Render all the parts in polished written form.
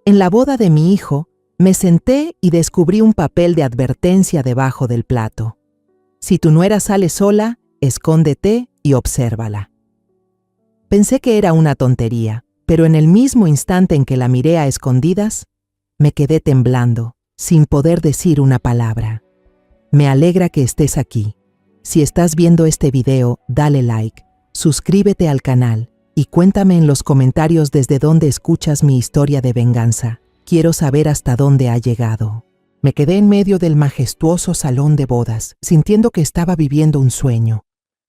En la boda de mi hijo, me senté y descubrí un papel de advertencia debajo del plato. Si tu nuera sale sola, escóndete y obsérvala. Pensé que era una tontería, pero en el mismo instante en que la miré a escondidas, me quedé temblando, sin poder decir una palabra. Me alegra que estés aquí. Si estás viendo este video, dale like, suscríbete al canal y cuéntame en los comentarios desde dónde escuchas mi historia de venganza. Quiero saber hasta dónde ha llegado. Me quedé en medio del majestuoso salón de bodas, sintiendo que estaba viviendo un sueño,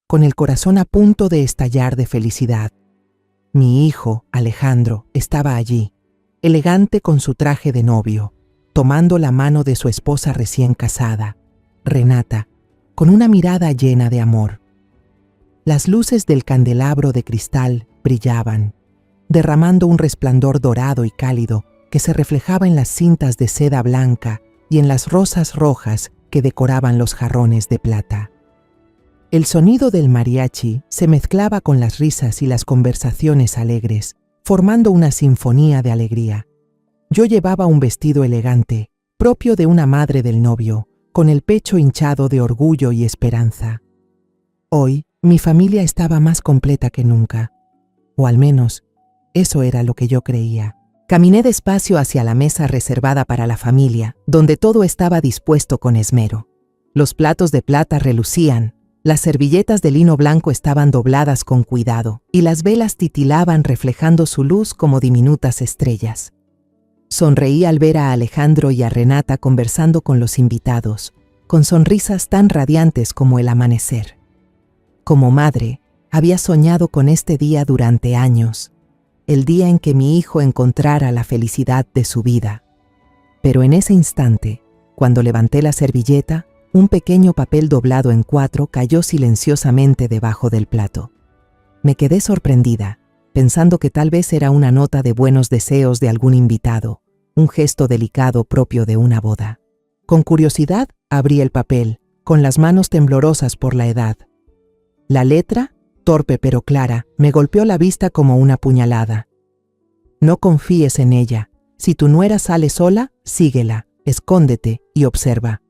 con el corazón a punto de estallar de felicidad. Mi hijo, Alejandro, estaba allí, elegante con su traje de novio, tomando la mano de su esposa recién casada, Renata, con una mirada llena de amor. Las luces del candelabro de cristal brillaban, derramando un resplandor dorado y cálido que se reflejaba en las cintas de seda blanca y en las rosas rojas que decoraban los jarrones de plata. El sonido del mariachi se mezclaba con las risas y las conversaciones alegres, formando una sinfonía de alegría. Yo llevaba un vestido elegante, propio de una madre del novio, con el pecho hinchado de orgullo y esperanza. Hoy, mi familia estaba más completa que nunca, o al menos, eso era lo que yo creía. Caminé despacio hacia la mesa reservada para la familia, donde todo estaba dispuesto con esmero. Los platos de plata relucían, las servilletas de lino blanco estaban dobladas con cuidado, y las velas titilaban reflejando su luz como diminutas estrellas. Sonreí al ver a Alejandro y a Renata conversando con los invitados, con sonrisas tan radiantes como el amanecer. Como madre, había soñado con este día durante años, el día en que mi hijo encontrara la felicidad de su vida. Pero en ese instante, cuando levanté la servilleta, un pequeño papel doblado en 4 cayó silenciosamente debajo del plato. Me quedé sorprendida, pensando que tal vez era una nota de buenos deseos de algún invitado, un gesto delicado propio de una boda. Con curiosidad, abrí el papel, con las manos temblorosas por la edad. La letra, torpe pero clara, me golpeó la vista como una puñalada. No confíes en ella. Si tu nuera sale sola, síguela, escóndete y observa.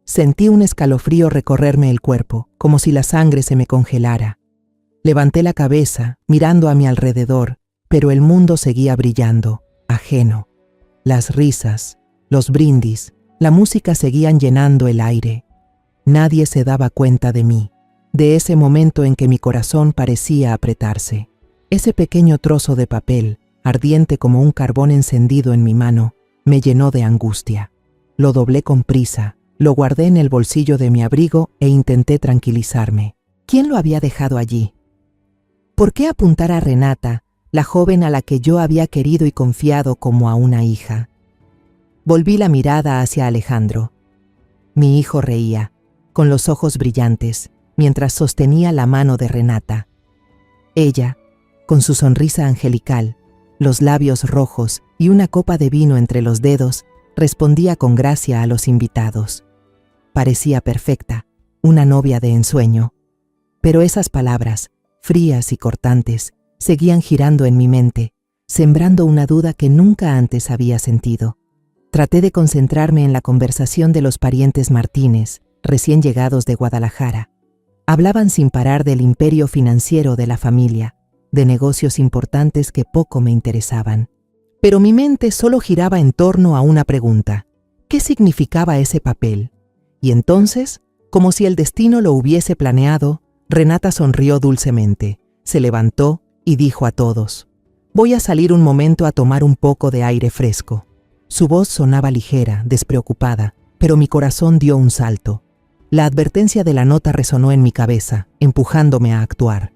Sentí un escalofrío recorrerme el cuerpo, como si la sangre se me congelara. Levanté la cabeza, mirando a mi alrededor, pero el mundo seguía brillando, ajeno. Las risas, los brindis, la música seguían llenando el aire. Nadie se daba cuenta de mí, de ese momento en que mi corazón parecía apretarse. Ese pequeño trozo de papel, ardiente como un carbón encendido en mi mano, me llenó de angustia. Lo doblé con prisa, lo guardé en el bolsillo de mi abrigo e intenté tranquilizarme. ¿Quién lo había dejado allí? ¿Por qué apuntar a Renata, la joven a la que yo había querido y confiado como a una hija? Volví la mirada hacia Alejandro. Mi hijo reía, con los ojos brillantes, mientras sostenía la mano de Renata. Ella, con su sonrisa angelical, los labios rojos y una copa de vino entre los dedos, respondía con gracia a los invitados. Parecía perfecta, una novia de ensueño. Pero esas palabras, frías y cortantes, seguían girando en mi mente, sembrando una duda que nunca antes había sentido. Traté de concentrarme en la conversación de los parientes Martínez, recién llegados de Guadalajara. Hablaban sin parar del imperio financiero de la familia, de negocios importantes que poco me interesaban. Pero mi mente solo giraba en torno a una pregunta. ¿Qué significaba ese papel? Y entonces, como si el destino lo hubiese planeado, Renata sonrió dulcemente, se levantó y dijo a todos: «Voy a salir un momento a tomar un poco de aire fresco». Su voz sonaba ligera, despreocupada, pero mi corazón dio un salto. La advertencia de la nota resonó en mi cabeza, empujándome a actuar.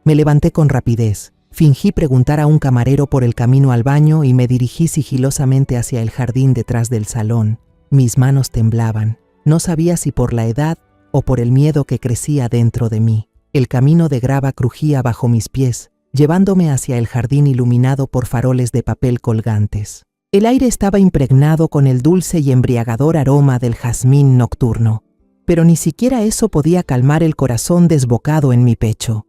Me levanté con rapidez, fingí preguntar a un camarero por el camino al baño y me dirigí sigilosamente hacia el jardín detrás del salón. Mis manos temblaban. No sabía si por la edad o por el miedo que crecía dentro de mí. El camino de grava crujía bajo mis pies, llevándome hacia el jardín iluminado por faroles de papel colgantes. El aire estaba impregnado con el dulce y embriagador aroma del jazmín nocturno, pero ni siquiera eso podía calmar el corazón desbocado en mi pecho.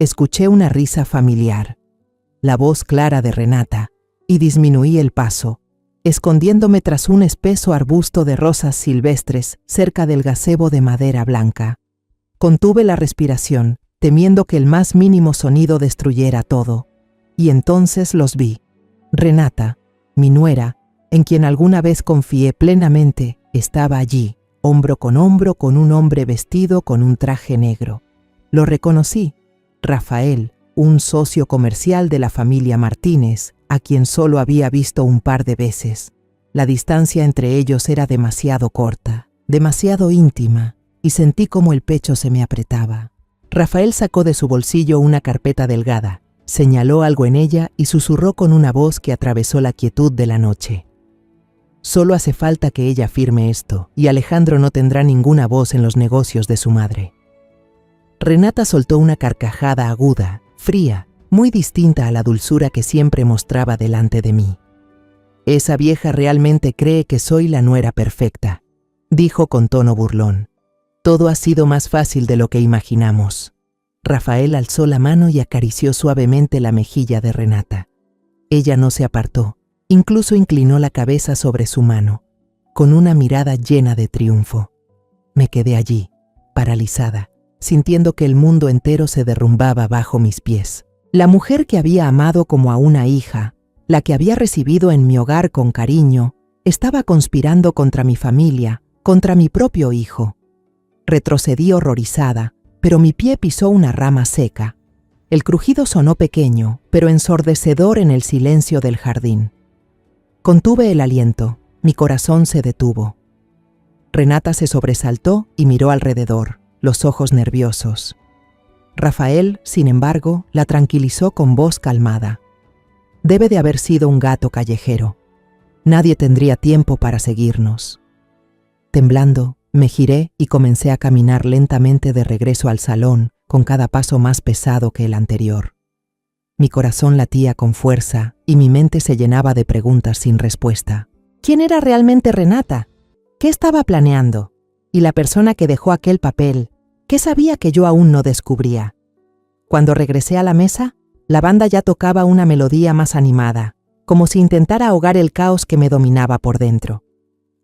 Escuché una risa familiar, la voz clara de Renata, y disminuí el paso, escondiéndome tras un espeso arbusto de rosas silvestres cerca del gazebo de madera blanca. Contuve la respiración, temiendo que el más mínimo sonido destruyera todo. Y entonces los vi. Renata, mi nuera, en quien alguna vez confié plenamente, estaba allí, hombro con un hombre vestido con un traje negro. Lo reconocí, Rafael, un socio comercial de la familia Martínez, a quien solo había visto un par de veces. La distancia entre ellos era demasiado corta, demasiado íntima, y sentí como el pecho se me apretaba. Rafael sacó de su bolsillo una carpeta delgada, señaló algo en ella y susurró con una voz que atravesó la quietud de la noche. Solo hace falta que ella firme esto, y Alejandro no tendrá ninguna voz en los negocios de su madre. Renata soltó una carcajada aguda, fría, muy distinta a la dulzura que siempre mostraba delante de mí. «Esa vieja realmente cree que soy la nuera perfecta», dijo con tono burlón. «Todo ha sido más fácil de lo que imaginamos». Rafael alzó la mano y acarició suavemente la mejilla de Renata. Ella no se apartó, incluso inclinó la cabeza sobre su mano, con una mirada llena de triunfo. Me quedé allí, paralizada, sintiendo que el mundo entero se derrumbaba bajo mis pies. La mujer que había amado como a una hija, la que había recibido en mi hogar con cariño, estaba conspirando contra mi familia, contra mi propio hijo. Retrocedí horrorizada, pero mi pie pisó una rama seca. El crujido sonó pequeño, pero ensordecedor en el silencio del jardín. Contuve el aliento, mi corazón se detuvo. Renata se sobresaltó y miró alrededor, los ojos nerviosos. Rafael, sin embargo, la tranquilizó con voz calmada. Debe de haber sido un gato callejero. Nadie tendría tiempo para seguirnos. Temblando, me giré y comencé a caminar lentamente de regreso al salón, con cada paso más pesado que el anterior. Mi corazón latía con fuerza y mi mente se llenaba de preguntas sin respuesta. ¿Quién era realmente Renata? ¿Qué estaba planeando? ¿Y la persona que dejó aquel papel? ¿Qué sabía que yo aún no descubría? Cuando regresé a la mesa, la banda ya tocaba una melodía más animada, como si intentara ahogar el caos que me dominaba por dentro.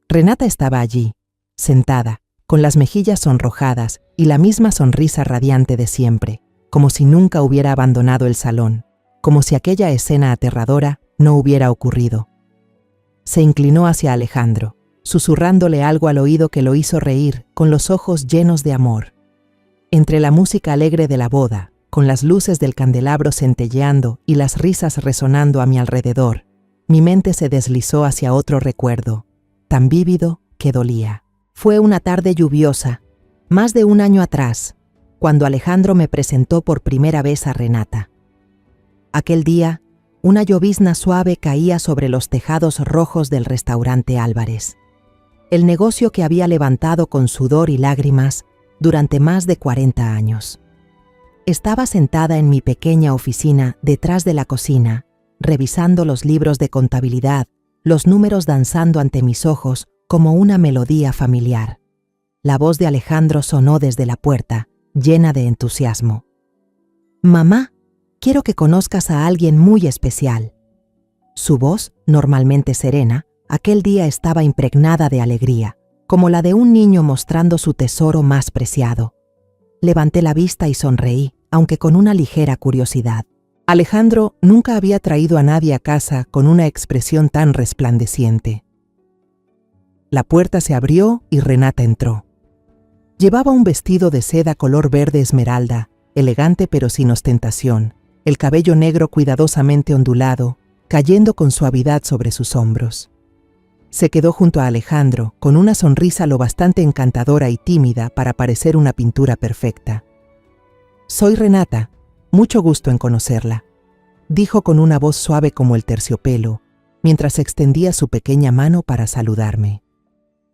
Renata estaba allí, sentada, con las mejillas sonrojadas y la misma sonrisa radiante de siempre, como si nunca hubiera abandonado el salón, como si aquella escena aterradora no hubiera ocurrido. Se inclinó hacia Alejandro, susurrándole algo al oído que lo hizo reír, con los ojos llenos de amor. Entre la música alegre de la boda, con las luces del candelabro centelleando y las risas resonando a mi alrededor, mi mente se deslizó hacia otro recuerdo, tan vívido que dolía. Fue una tarde lluviosa, más de un año atrás, cuando Alejandro me presentó por primera vez a Renata. Aquel día, una llovizna suave caía sobre los tejados rojos del restaurante Álvarez, el negocio que había levantado con sudor y lágrimas durante más de 40 años. Estaba sentada en mi pequeña oficina detrás de la cocina, revisando los libros de contabilidad, los números danzando ante mis ojos como una melodía familiar. La voz de Alejandro sonó desde la puerta, llena de entusiasmo. «Mamá, quiero que conozcas a alguien muy especial». Su voz, normalmente serena, aquel día estaba impregnada de alegría, como la de un niño mostrando su tesoro más preciado. Levanté la vista y sonreí, aunque con una ligera curiosidad. Alejandro nunca había traído a nadie a casa con una expresión tan resplandeciente. La puerta se abrió y Renata entró. Llevaba un vestido de seda color verde esmeralda, elegante pero sin ostentación, el cabello negro cuidadosamente ondulado, cayendo con suavidad sobre sus hombros. Se quedó junto a Alejandro, con una sonrisa lo bastante encantadora y tímida para parecer una pintura perfecta. «Soy Renata, mucho gusto en conocerla», dijo con una voz suave como el terciopelo, mientras extendía su pequeña mano para saludarme.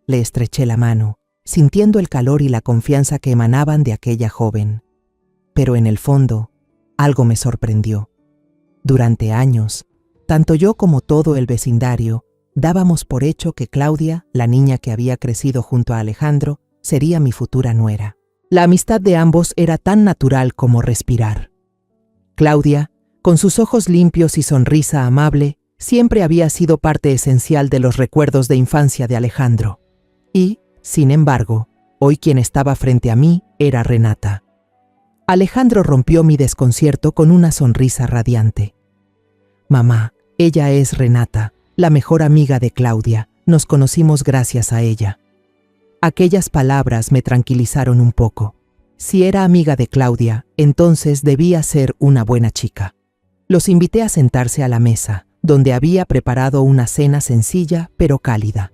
Le estreché la mano, sintiendo el calor y la confianza que emanaban de aquella joven. Pero en el fondo, algo me sorprendió. Durante años, tanto yo como todo el vecindario, dábamos por hecho que Claudia, la niña que había crecido junto a Alejandro, sería mi futura nuera. La amistad de ambos era tan natural como respirar. Claudia, con sus ojos limpios y sonrisa amable, siempre había sido parte esencial de los recuerdos de infancia de Alejandro. Y, sin embargo, hoy quien estaba frente a mí era Renata. Alejandro rompió mi desconcierto con una sonrisa radiante. Mamá, ella es Renata, la mejor amiga de Claudia. Nos conocimos gracias a ella. Aquellas palabras me tranquilizaron un poco. Si era amiga de Claudia, entonces debía ser una buena chica. Los invité a sentarse a la mesa, donde había preparado una cena sencilla pero cálida.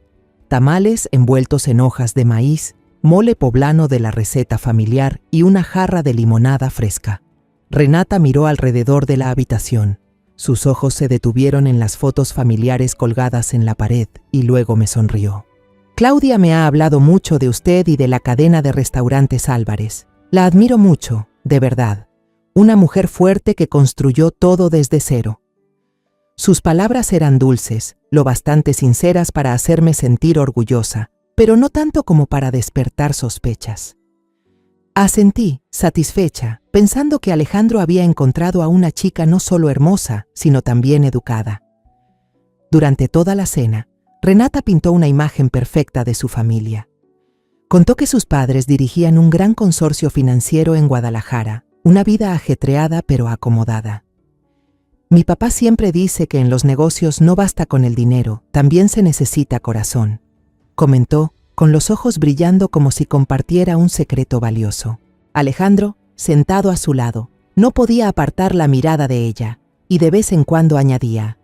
Tamales envueltos en hojas de maíz, mole poblano de la receta familiar y una jarra de limonada fresca. Renata miró alrededor de la habitación. Sus ojos se detuvieron en las fotos familiares colgadas en la pared y luego me sonrió. Claudia me ha hablado mucho de usted y de la cadena de restaurantes Álvarez. La admiro mucho, de verdad. Una mujer fuerte que construyó todo desde cero. Sus palabras eran dulces, lo bastante sinceras para hacerme sentir orgullosa, pero no tanto como para despertar sospechas. Asentí, satisfecha, pensando que Alejandro había encontrado a una chica no solo hermosa, sino también educada. Durante toda la cena, Renata pintó una imagen perfecta de su familia. Contó que sus padres dirigían un gran consorcio financiero en Guadalajara, una vida ajetreada pero acomodada. Mi papá siempre dice que en los negocios no basta con el dinero, también se necesita corazón, comentó, con los ojos brillando como si compartiera un secreto valioso. Alejandro, sentado a su lado, no podía apartar la mirada de ella, y de vez en cuando añadía: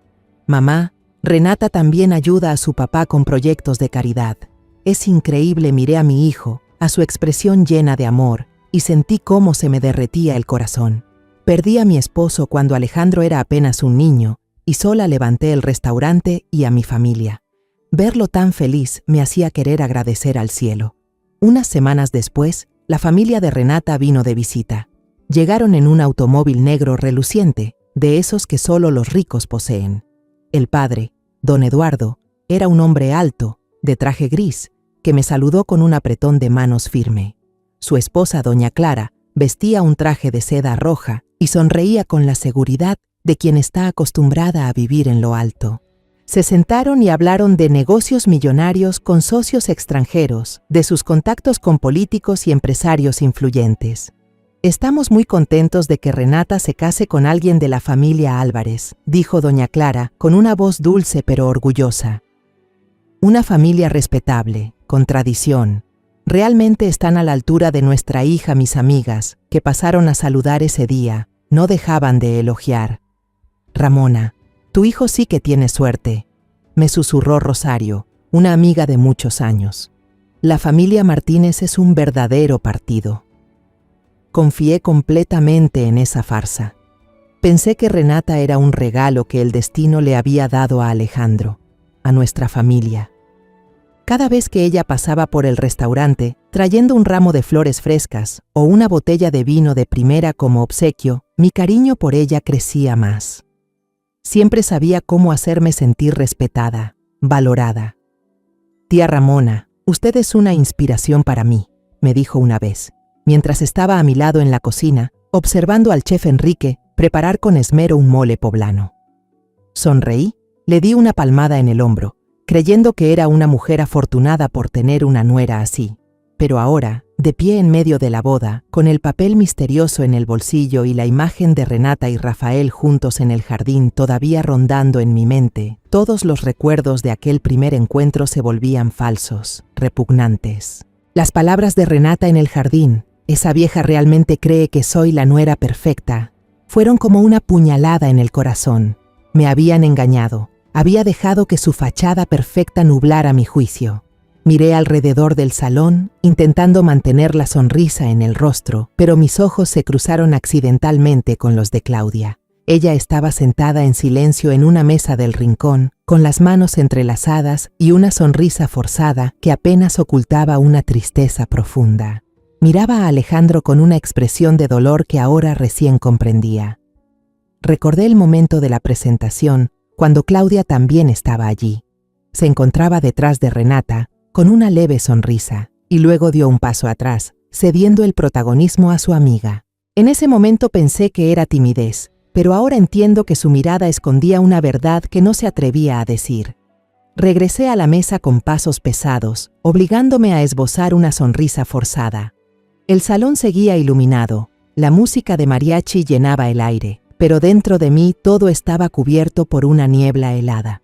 «Mamá, Renata también ayuda a su papá con proyectos de caridad. Es increíble». Miré a mi hijo, a su expresión llena de amor, y sentí cómo se me derretía el corazón. Perdí a mi esposo cuando Alejandro era apenas un niño, y sola levanté el restaurante y a mi familia. Verlo tan feliz me hacía querer agradecer al cielo. Unas semanas después, la familia de Renata vino de visita. Llegaron en un automóvil negro reluciente, de esos que solo los ricos poseen. El padre, don Eduardo, era un hombre alto, de traje gris, que me saludó con un apretón de manos firme. Su esposa, doña Clara, vestía un traje de seda roja y sonreía con la seguridad de quien está acostumbrada a vivir en lo alto. Se sentaron y hablaron de negocios millonarios con socios extranjeros, de sus contactos con políticos y empresarios influyentes. «Estamos muy contentos de que Renata se case con alguien de la familia Álvarez», dijo doña Clara con una voz dulce pero orgullosa. «Una familia respetable, con tradición. Realmente están a la altura de nuestra hija». Mis amigas, que pasaron a saludar ese día, no dejaban de elogiar. «Ramona, tu hijo sí que tiene suerte», me susurró Rosario, una amiga de muchos años. «La familia Martínez es un verdadero partido». Confié completamente en esa farsa. Pensé que Renata era un regalo que el destino le había dado a Alejandro, a nuestra familia. Cada vez que ella pasaba por el restaurante, trayendo un ramo de flores frescas o una botella de vino de primera como obsequio, mi cariño por ella crecía más. Siempre sabía cómo hacerme sentir respetada, valorada. «Tía Ramona, usted es una inspiración para mí», me dijo una vez, mientras estaba a mi lado en la cocina, observando al chef Enrique preparar con esmero un mole poblano. Sonreí, le di una palmada en el hombro, creyendo que era una mujer afortunada por tener una nuera así. Pero ahora, de pie en medio de la boda, con el papel misterioso en el bolsillo y la imagen de Renata y Rafael juntos en el jardín todavía rondando en mi mente, todos los recuerdos de aquel primer encuentro se volvían falsos, repugnantes. Las palabras de Renata en el jardín: «Esa vieja realmente cree que soy la nuera perfecta», fueron como una puñalada en el corazón. Me habían engañado. Había dejado que su fachada perfecta nublara mi juicio. Miré alrededor del salón, intentando mantener la sonrisa en el rostro, pero mis ojos se cruzaron accidentalmente con los de Claudia. Ella estaba sentada en silencio en una mesa del rincón, con las manos entrelazadas y una sonrisa forzada que apenas ocultaba una tristeza profunda. Miraba a Alejandro con una expresión de dolor que ahora recién comprendía. Recordé el momento de la presentación, cuando Claudia también estaba allí. Se encontraba detrás de Renata, con una leve sonrisa, y luego dio un paso atrás, cediendo el protagonismo a su amiga. En ese momento pensé que era timidez, pero ahora entiendo que su mirada escondía una verdad que no se atrevía a decir. Regresé a la mesa con pasos pesados, obligándome a esbozar una sonrisa forzada. El salón seguía iluminado, la música de mariachi llenaba el aire, pero dentro de mí todo estaba cubierto por una niebla helada.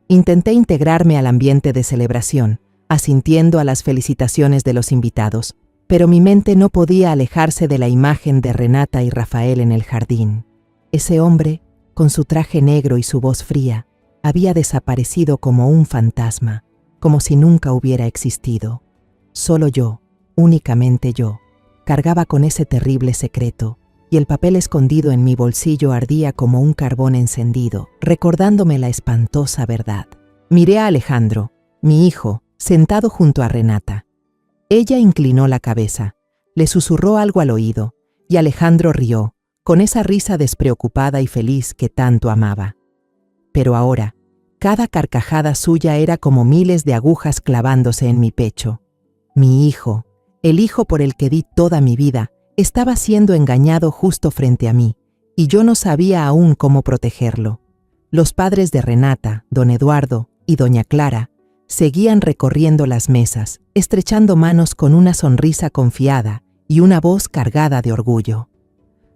Intenté integrarme al ambiente de celebración, asintiendo a las felicitaciones de los invitados, pero mi mente no podía alejarse de la imagen de Renata y Rafael en el jardín. Ese hombre, con su traje negro y su voz fría, había desaparecido como un fantasma, como si nunca hubiera existido. Solo yo, únicamente yo, cargaba con ese terrible secreto, y el papel escondido en mi bolsillo ardía como un carbón encendido, recordándome la espantosa verdad. Miré a Alejandro, mi hijo, sentado junto a Renata. Ella inclinó la cabeza, le susurró algo al oído, y Alejandro rió, con esa risa despreocupada y feliz que tanto amaba. Pero ahora, cada carcajada suya era como miles de agujas clavándose en mi pecho. Mi hijo, el hijo por el que di toda mi vida, estaba siendo engañado justo frente a mí, y yo no sabía aún cómo protegerlo. Los padres de Renata, don Eduardo y doña Clara, seguían recorriendo las mesas, estrechando manos con una sonrisa confiada y una voz cargada de orgullo.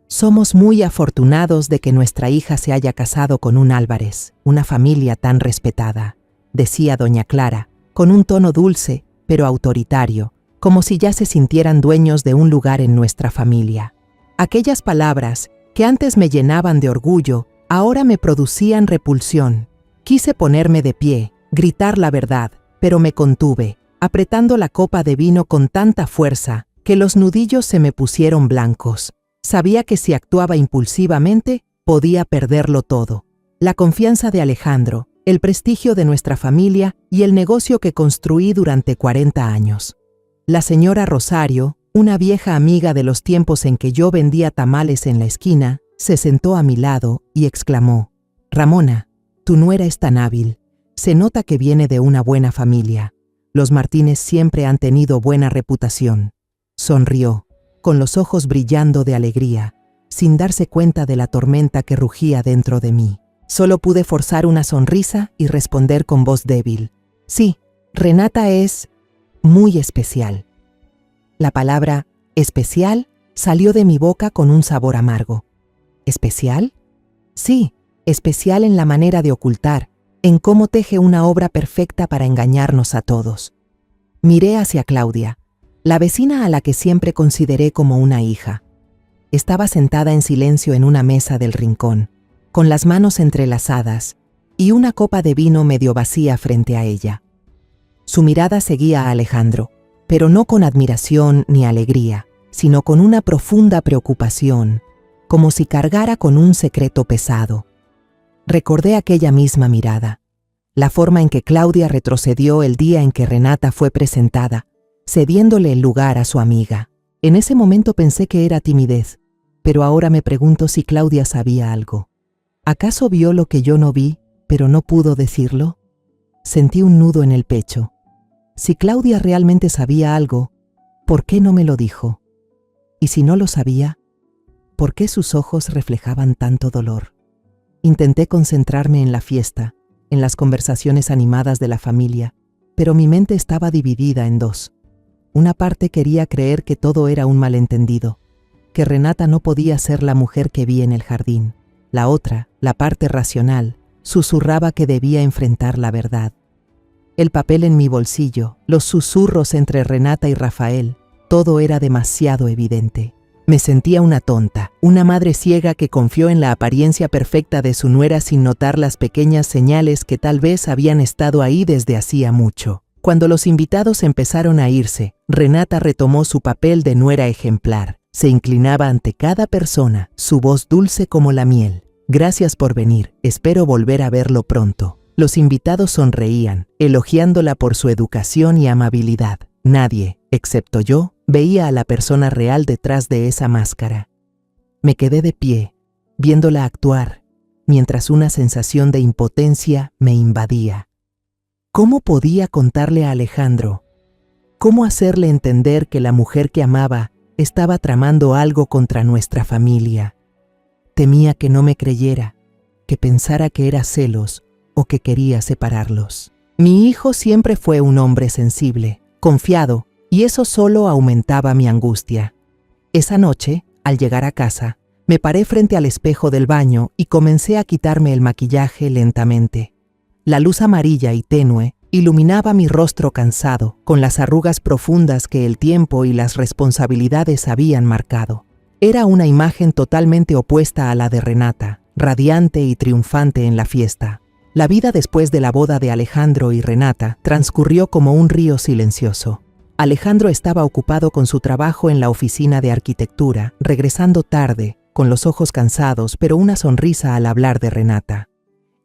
Somos muy afortunados de que nuestra hija se haya casado con un Álvarez, una familia tan respetada, decía doña Clara, con un tono dulce, pero autoritario, como si ya se sintieran dueños de un lugar en nuestra familia. Aquellas palabras, que antes me llenaban de orgullo, ahora me producían repulsión. Quise ponerme de pie, gritar la verdad, pero me contuve, apretando la copa de vino con tanta fuerza que los nudillos se me pusieron blancos. Sabía que si actuaba impulsivamente, podía perderlo todo. La confianza de Alejandro, el prestigio de nuestra familia y el negocio que construí durante 40 años. La señora Rosario, una vieja amiga de los tiempos en que yo vendía tamales en la esquina, se sentó a mi lado y exclamó: «Ramona, tu nuera es tan hábil. Se nota que viene de una buena familia. Los Martínez siempre han tenido buena reputación». Sonrió, con los ojos brillando de alegría, sin darse cuenta de la tormenta que rugía dentro de mí. Solo pude forzar una sonrisa y responder con voz débil: «Sí, Renata es muy especial». La palabra «especial» salió de mi boca con un sabor amargo. ¿Especial? Sí, especial en la manera de ocultar, en cómo teje una obra perfecta para engañarnos a todos. Miré hacia Claudia, la vecina a la que siempre consideré como una hija. Estaba sentada en silencio en una mesa del rincón, con las manos entrelazadas y una copa de vino medio vacía frente a ella. Su mirada seguía a Alejandro, pero no con admiración ni alegría, sino con una profunda preocupación, como si cargara con un secreto pesado. Recordé aquella misma mirada, la forma en que Claudia retrocedió el día en que Renata fue presentada, cediéndole el lugar a su amiga. En ese momento pensé que era timidez, pero ahora me pregunto si Claudia sabía algo. ¿Acaso vio lo que yo no vi, pero no pudo decirlo? Sentí un nudo en el pecho. Si Claudia realmente sabía algo, ¿por qué no me lo dijo? Y si no lo sabía, ¿por qué sus ojos reflejaban tanto dolor? Intenté concentrarme en la fiesta, en las conversaciones animadas de la familia, pero mi mente estaba dividida en dos. Una parte quería creer que todo era un malentendido, que Renata no podía ser la mujer que vi en el jardín. La otra, la parte racional, susurraba que debía enfrentar la verdad. El papel en mi bolsillo, los susurros entre Renata y Rafael, todo era demasiado evidente. Me sentía una tonta, una madre ciega que confió en la apariencia perfecta de su nuera sin notar las pequeñas señales que tal vez habían estado ahí desde hacía mucho. Cuando los invitados empezaron a irse, Renata retomó su papel de nuera ejemplar. Se inclinaba ante cada persona, su voz dulce como la miel. «Gracias por venir, espero volver a verlo pronto». Los invitados sonreían, elogiándola por su educación y amabilidad. Nadie, excepto yo, veía a la persona real detrás de esa máscara. Me quedé de pie, viéndola actuar, mientras una sensación de impotencia me invadía. ¿Cómo podía contarle a Alejandro? ¿Cómo hacerle entender que la mujer que amaba estaba tramando algo contra nuestra familia? Temía que no me creyera, que pensara que era celos o que quería separarlos. Mi hijo siempre fue un hombre sensible, confiado, y eso solo aumentaba mi angustia. Esa noche, al llegar a casa, me paré frente al espejo del baño y comencé a quitarme el maquillaje lentamente. La luz amarilla y tenue iluminaba mi rostro cansado, con las arrugas profundas que el tiempo y las responsabilidades habían marcado. Era una imagen totalmente opuesta a la de Renata, radiante y triunfante en la fiesta. La vida después de la boda de Alejandro y Renata transcurrió como un río silencioso. Alejandro estaba ocupado con su trabajo en la oficina de arquitectura, regresando tarde, con los ojos cansados, pero una sonrisa al hablar de Renata.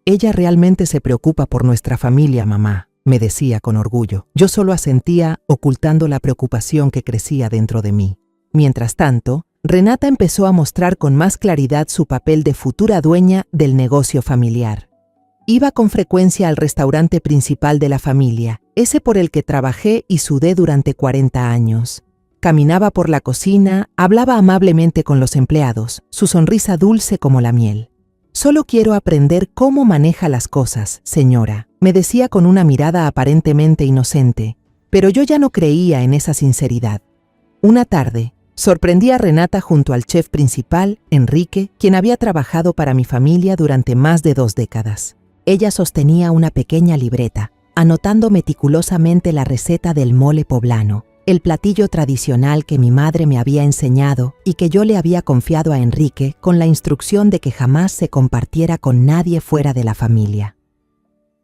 Ella realmente se preocupa por nuestra familia, mamá, me decía con orgullo. Yo solo asentía, ocultando la preocupación que crecía dentro de mí. Mientras tanto, Renata empezó a mostrar con más claridad su papel de futura dueña del negocio familiar. Iba con frecuencia al restaurante principal de la familia, ese por el que trabajé y sudé durante 40 años. Caminaba por la cocina, hablaba amablemente con los empleados, su sonrisa dulce como la miel. Solo quiero aprender cómo maneja las cosas, señora, me decía con una mirada aparentemente inocente, pero yo ya no creía en esa sinceridad. Una tarde, sorprendí a Renata junto al chef principal, Enrique, quien había trabajado para mi familia durante más de 2 décadas. Ella sostenía una pequeña libreta, anotando meticulosamente la receta del mole poblano, el platillo tradicional que mi madre me había enseñado y que yo le había confiado a Enrique con la instrucción de que jamás se compartiera con nadie fuera de la familia.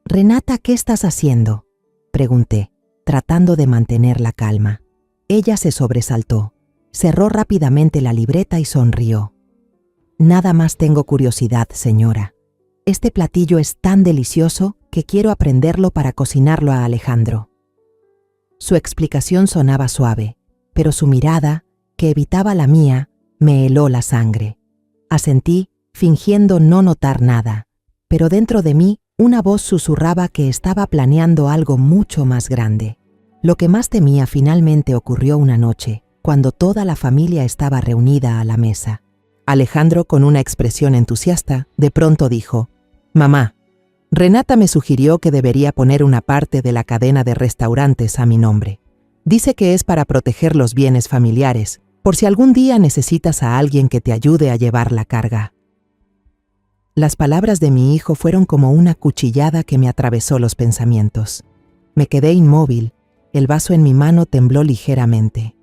«Renata, ¿qué estás haciendo?», pregunté, tratando de mantener la calma. Ella se sobresaltó, cerró rápidamente la libreta y sonrió. «Nada más tengo curiosidad, señora. Este platillo es tan delicioso que quiero aprenderlo para cocinarlo a Alejandro». Su explicación sonaba suave, pero su mirada, que evitaba la mía, me heló la sangre. Asentí, fingiendo no notar nada, pero dentro de mí una voz susurraba que estaba planeando algo mucho más grande. Lo que más temía finalmente ocurrió una noche, cuando toda la familia estaba reunida a la mesa. Alejandro, con una expresión entusiasta, de pronto dijo: «Mamá, Renata me sugirió que debería poner una parte de la cadena de restaurantes a mi nombre. Dice que es para proteger los bienes familiares, por si algún día necesitas a alguien que te ayude a llevar la carga». Las palabras de mi hijo fueron como una cuchillada que me atravesó los pensamientos. Me quedé inmóvil, el vaso en mi mano tembló ligeramente.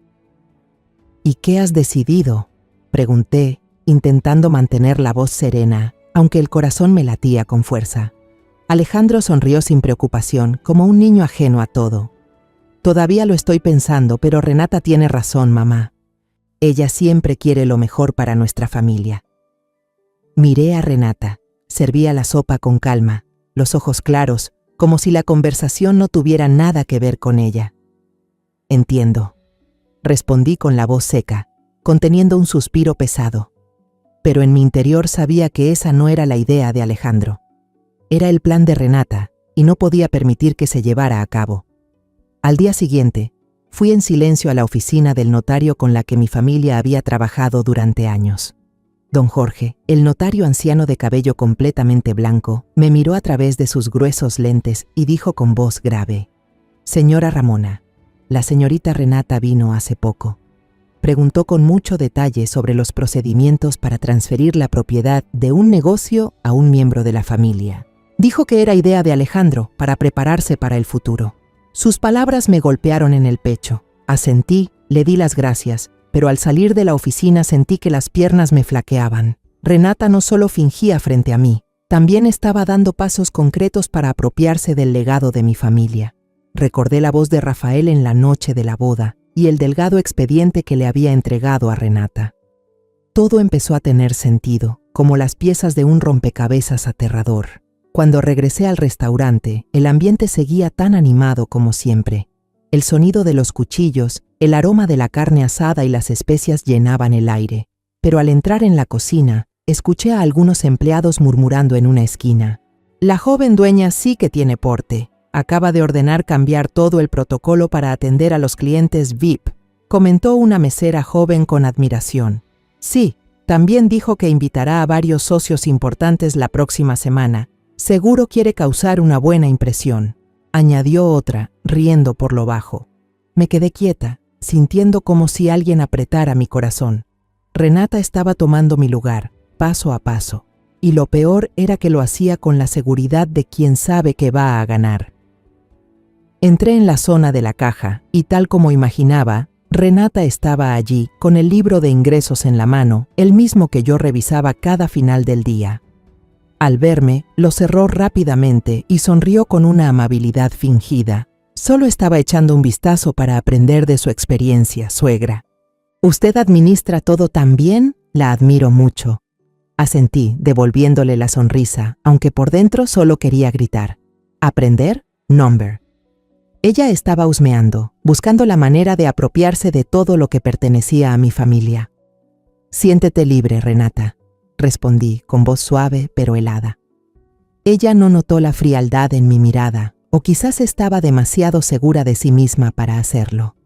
«¿Y qué has decidido?», pregunté, intentando mantener la voz serena, aunque el corazón me latía con fuerza. Alejandro sonrió sin preocupación, como un niño ajeno a todo. «Todavía lo estoy pensando, pero Renata tiene razón, mamá. Ella siempre quiere lo mejor para nuestra familia». Miré a Renata. Servía la sopa con calma, los ojos claros, como si la conversación no tuviera nada que ver con ella. «Entiendo», respondí con la voz seca, conteniendo un suspiro pesado. Pero en mi interior sabía que esa no era la idea de Alejandro. Era el plan de Renata, y no podía permitir que se llevara a cabo. Al día siguiente, fui en silencio a la oficina del notario con la que mi familia había trabajado durante años. Don Jorge, el notario anciano de cabello completamente blanco, me miró a través de sus gruesos lentes y dijo con voz grave: «Señora Ramona, la señorita Renata vino hace poco». Preguntó con mucho detalle sobre los procedimientos para transferir la propiedad de un negocio a un miembro de la familia. Dijo que era idea de Alejandro para prepararse para el futuro. Sus palabras me golpearon en el pecho. Asentí, le di las gracias, pero al salir de la oficina sentí que las piernas me flaqueaban. Renata no solo fingía frente a mí, también estaba dando pasos concretos para apropiarse del legado de mi familia. Recordé la voz de Rafael en la noche de la boda y el delgado expediente que le había entregado a Renata. Todo empezó a tener sentido, como las piezas de un rompecabezas aterrador. Cuando regresé al restaurante, el ambiente seguía tan animado como siempre. El sonido de los cuchillos, el aroma de la carne asada y las especias llenaban el aire. Pero al entrar en la cocina, escuché a algunos empleados murmurando en una esquina: «La joven dueña sí que tiene porte. Acaba de ordenar cambiar todo el protocolo para atender a los clientes VIP», comentó una mesera joven con admiración. «Sí, También dijo que invitará a varios socios importantes la próxima semana. Seguro quiere causar una buena impresión, añadió otra, riendo por lo bajo. Me quedé quieta, sintiendo como si alguien apretara mi corazón. Renata estaba tomando mi lugar, paso a paso, y lo peor era que lo hacía con la seguridad de quien sabe que va a ganar. Entré en la zona de la caja, y tal como imaginaba, Renata estaba allí, con el libro de ingresos en la mano, el mismo que yo revisaba cada final del día. Al verme, lo cerró rápidamente y sonrió con una amabilidad fingida. Solo estaba echando un vistazo para aprender de su experiencia, suegra. «¿Usted administra todo tan bien? La admiro mucho». Asentí, devolviéndole la sonrisa, aunque por dentro solo quería gritar. «¿Aprender? Number». Ella estaba husmeando, buscando la manera de apropiarse de todo lo que pertenecía a mi familia. «Siéntete libre, Renata», respondí con voz suave pero helada. Ella no notó la frialdad en mi mirada, o quizás estaba demasiado segura de sí misma para hacerlo.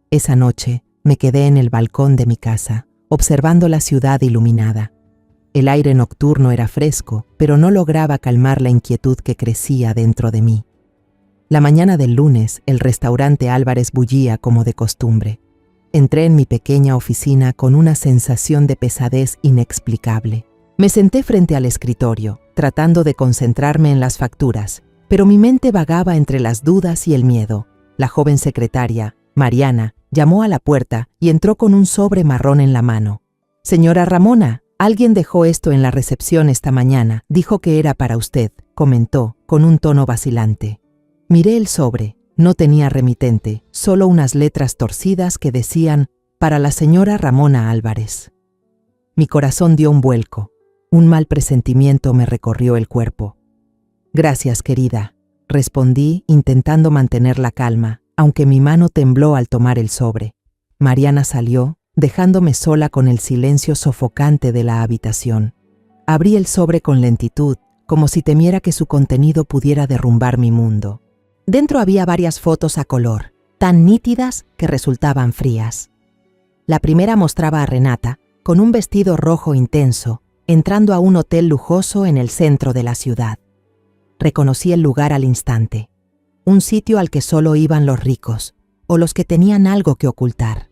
Esa noche me quedé en el balcón de mi casa, observando la ciudad iluminada. El aire nocturno era fresco, pero no lograba calmar la inquietud que crecía dentro de mí. La mañana del lunes, el restaurante Álvarez bullía como de costumbre. Entré en mi pequeña oficina con una sensación de pesadez inexplicable. Me senté frente al escritorio, tratando de concentrarme en las facturas, pero mi mente vagaba entre las dudas y el miedo. La joven secretaria, Mariana, llamó a la puerta y entró con un sobre marrón en la mano. «Señora Ramona, alguien dejó esto en la recepción esta mañana. Dijo que era para usted», comentó, con un tono vacilante. Miré el sobre. No tenía remitente, solo unas letras torcidas que decían «Para la señora Ramona Álvarez». Mi corazón dio un vuelco. Un mal presentimiento me recorrió el cuerpo. «Gracias, querida», respondí intentando mantener la calma, aunque mi mano tembló al tomar el sobre. Mariana salió, dejándome sola con el silencio sofocante de la habitación. Abrí el sobre con lentitud, como si temiera que su contenido pudiera derrumbar mi mundo. Dentro había varias fotos a color, tan nítidas que resultaban frías. La primera mostraba a Renata, con un vestido rojo intenso, entrando a un hotel lujoso en el centro de la ciudad. Reconocí el lugar al instante, un sitio al que solo iban los ricos, o los que tenían algo que ocultar.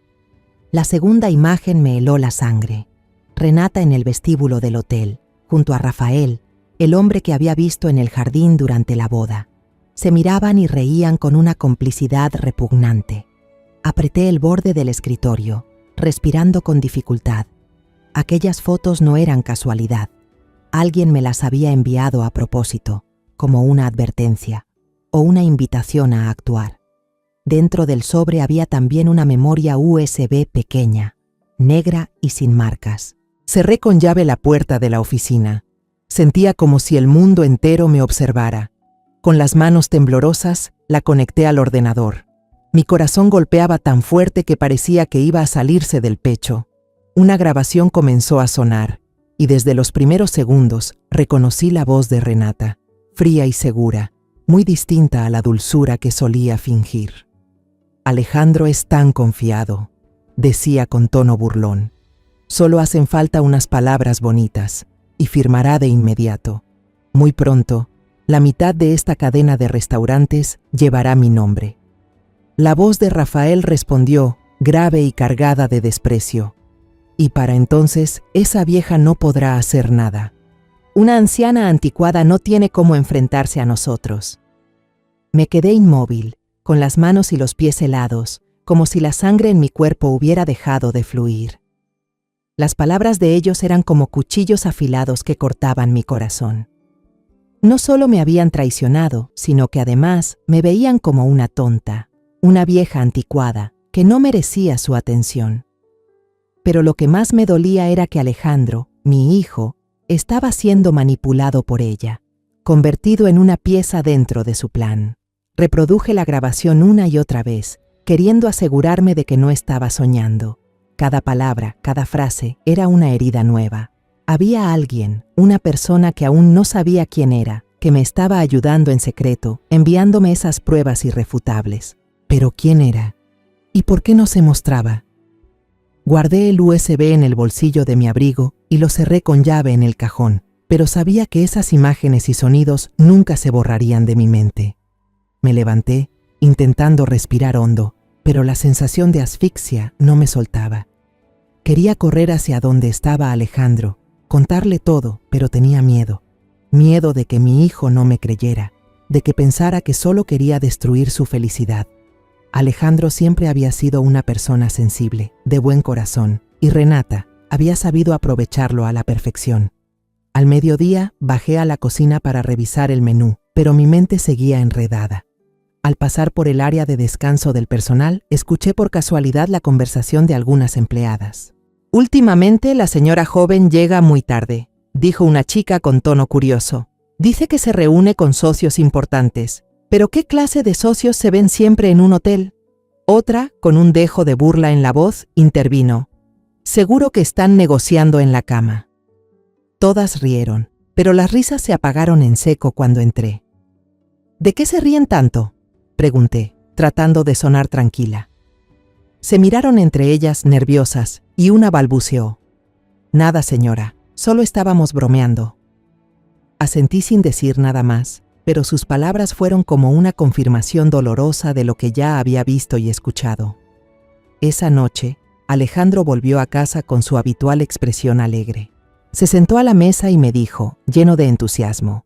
La segunda imagen me heló la sangre. Renata en el vestíbulo del hotel, junto a Rafael, el hombre que había visto en el jardín durante la boda. Se miraban y reían con una complicidad repugnante. Apreté el borde del escritorio, respirando con dificultad. Aquellas fotos no eran casualidad. Alguien me las había enviado a propósito, como una advertencia, o una invitación a actuar. Dentro del sobre había también una memoria USB pequeña, negra y sin marcas. Cerré con llave la puerta de la oficina. Sentía como si el mundo entero me observara. Con las manos temblorosas, la conecté al ordenador. Mi corazón golpeaba tan fuerte que parecía que iba a salirse del pecho. Una grabación comenzó a sonar, y desde los primeros segundos reconocí la voz de Renata, fría y segura, muy distinta a la dulzura que solía fingir. «Alejandro es tan confiado», decía con tono burlón. «Solo hacen falta unas palabras bonitas, y firmará de inmediato. Muy pronto, la mitad de esta cadena de restaurantes llevará mi nombre». La voz de Rafael respondió, grave y cargada de desprecio. «Y para entonces, esa vieja no podrá hacer nada. Una anciana anticuada no tiene cómo enfrentarse a nosotros». Me quedé inmóvil, con las manos y los pies helados, como si la sangre en mi cuerpo hubiera dejado de fluir. Las palabras de ellos eran como cuchillos afilados que cortaban mi corazón. No solo me habían traicionado, sino que además me veían como una tonta, una vieja anticuada, que no merecía su atención. Pero lo que más me dolía era que Alejandro, mi hijo, estaba siendo manipulado por ella, convertido en una pieza dentro de su plan. Reproduje la grabación una y otra vez, queriendo asegurarme de que no estaba soñando. Cada palabra, cada frase era una herida nueva. Había alguien, una persona que aún no sabía quién era, que me estaba ayudando en secreto, enviándome esas pruebas irrefutables. ¿Pero quién era? ¿Y por qué no se mostraba? Guardé el USB en el bolsillo de mi abrigo y lo cerré con llave en el cajón, pero sabía que esas imágenes y sonidos nunca se borrarían de mi mente. Me levanté, intentando respirar hondo, pero la sensación de asfixia no me soltaba. Quería correr hacia donde estaba Alejandro, contarle todo, pero tenía miedo. Miedo de que mi hijo no me creyera, de que pensara que solo quería destruir su felicidad. Alejandro siempre había sido una persona sensible, de buen corazón, y Renata había sabido aprovecharlo a la perfección. Al mediodía bajé a la cocina para revisar el menú, pero mi mente seguía enredada. Al pasar por el área de descanso del personal, escuché por casualidad la conversación de algunas empleadas. «Últimamente la señora joven llega muy tarde», dijo una chica con tono curioso. «Dice que se reúne con socios importantes. ¿Pero qué clase de socios se ven siempre en un hotel?». Otra, con un dejo de burla en la voz, intervino. «Seguro que están negociando en la cama». Todas rieron, pero las risas se apagaron en seco cuando entré. «¿De qué se ríen tanto?», pregunté, tratando de sonar tranquila. Se miraron entre ellas nerviosas y una balbuceó. «Nada, señora, solo estábamos bromeando». Asentí sin decir nada más, pero sus palabras fueron como una confirmación dolorosa de lo que ya había visto y escuchado. Esa noche, Alejandro volvió a casa con su habitual expresión alegre. Se sentó a la mesa y me dijo, lleno de entusiasmo: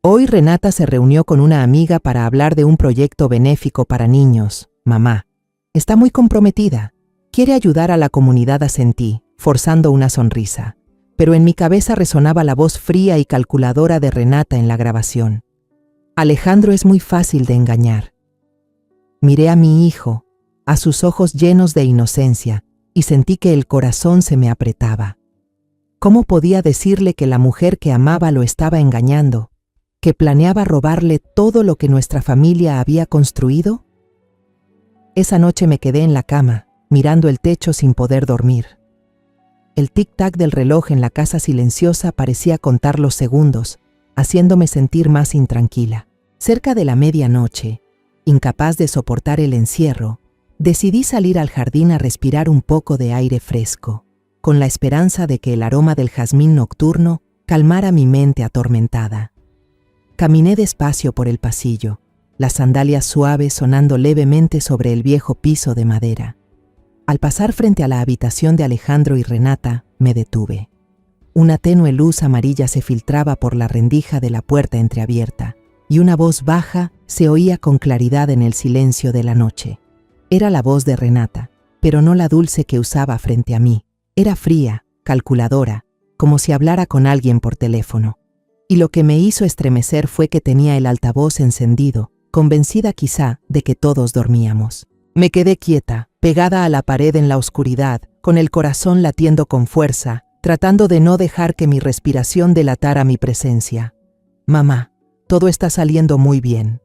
«Hoy Renata se reunió con una amiga para hablar de un proyecto benéfico para niños, mamá. Está muy comprometida. Quiere ayudar a la comunidad asentí», forzando una sonrisa. Pero en mi cabeza resonaba la voz fría y calculadora de Renata en la grabación. Alejandro es muy fácil de engañar. Miré a mi hijo, a sus ojos llenos de inocencia, y sentí que el corazón se me apretaba. ¿Cómo podía decirle que la mujer que amaba lo estaba engañando? ¿Que planeaba robarle todo lo que nuestra familia había construido? Esa noche me quedé en la cama, mirando el techo sin poder dormir. El tic-tac del reloj en la casa silenciosa parecía contar los segundos, haciéndome sentir más intranquila. Cerca de la medianoche, incapaz de soportar el encierro, decidí salir al jardín a respirar un poco de aire fresco, con la esperanza de que el aroma del jazmín nocturno calmara mi mente atormentada. Caminé despacio por el pasillo, las sandalias suaves sonando levemente sobre el viejo piso de madera. Al pasar frente a la habitación de Alejandro y Renata, me detuve. Una tenue luz amarilla se filtraba por la rendija de la puerta entreabierta, y una voz baja se oía con claridad en el silencio de la noche. Era la voz de Renata, pero no la dulce que usaba frente a mí. Era fría, calculadora, como si hablara con alguien por teléfono. Y lo que me hizo estremecer fue que tenía el altavoz encendido, convencida quizá de que todos dormíamos. Me quedé quieta, pegada a la pared en la oscuridad, con el corazón latiendo con fuerza, tratando de no dejar que mi respiración delatara mi presencia. «Mamá, todo está saliendo muy bien».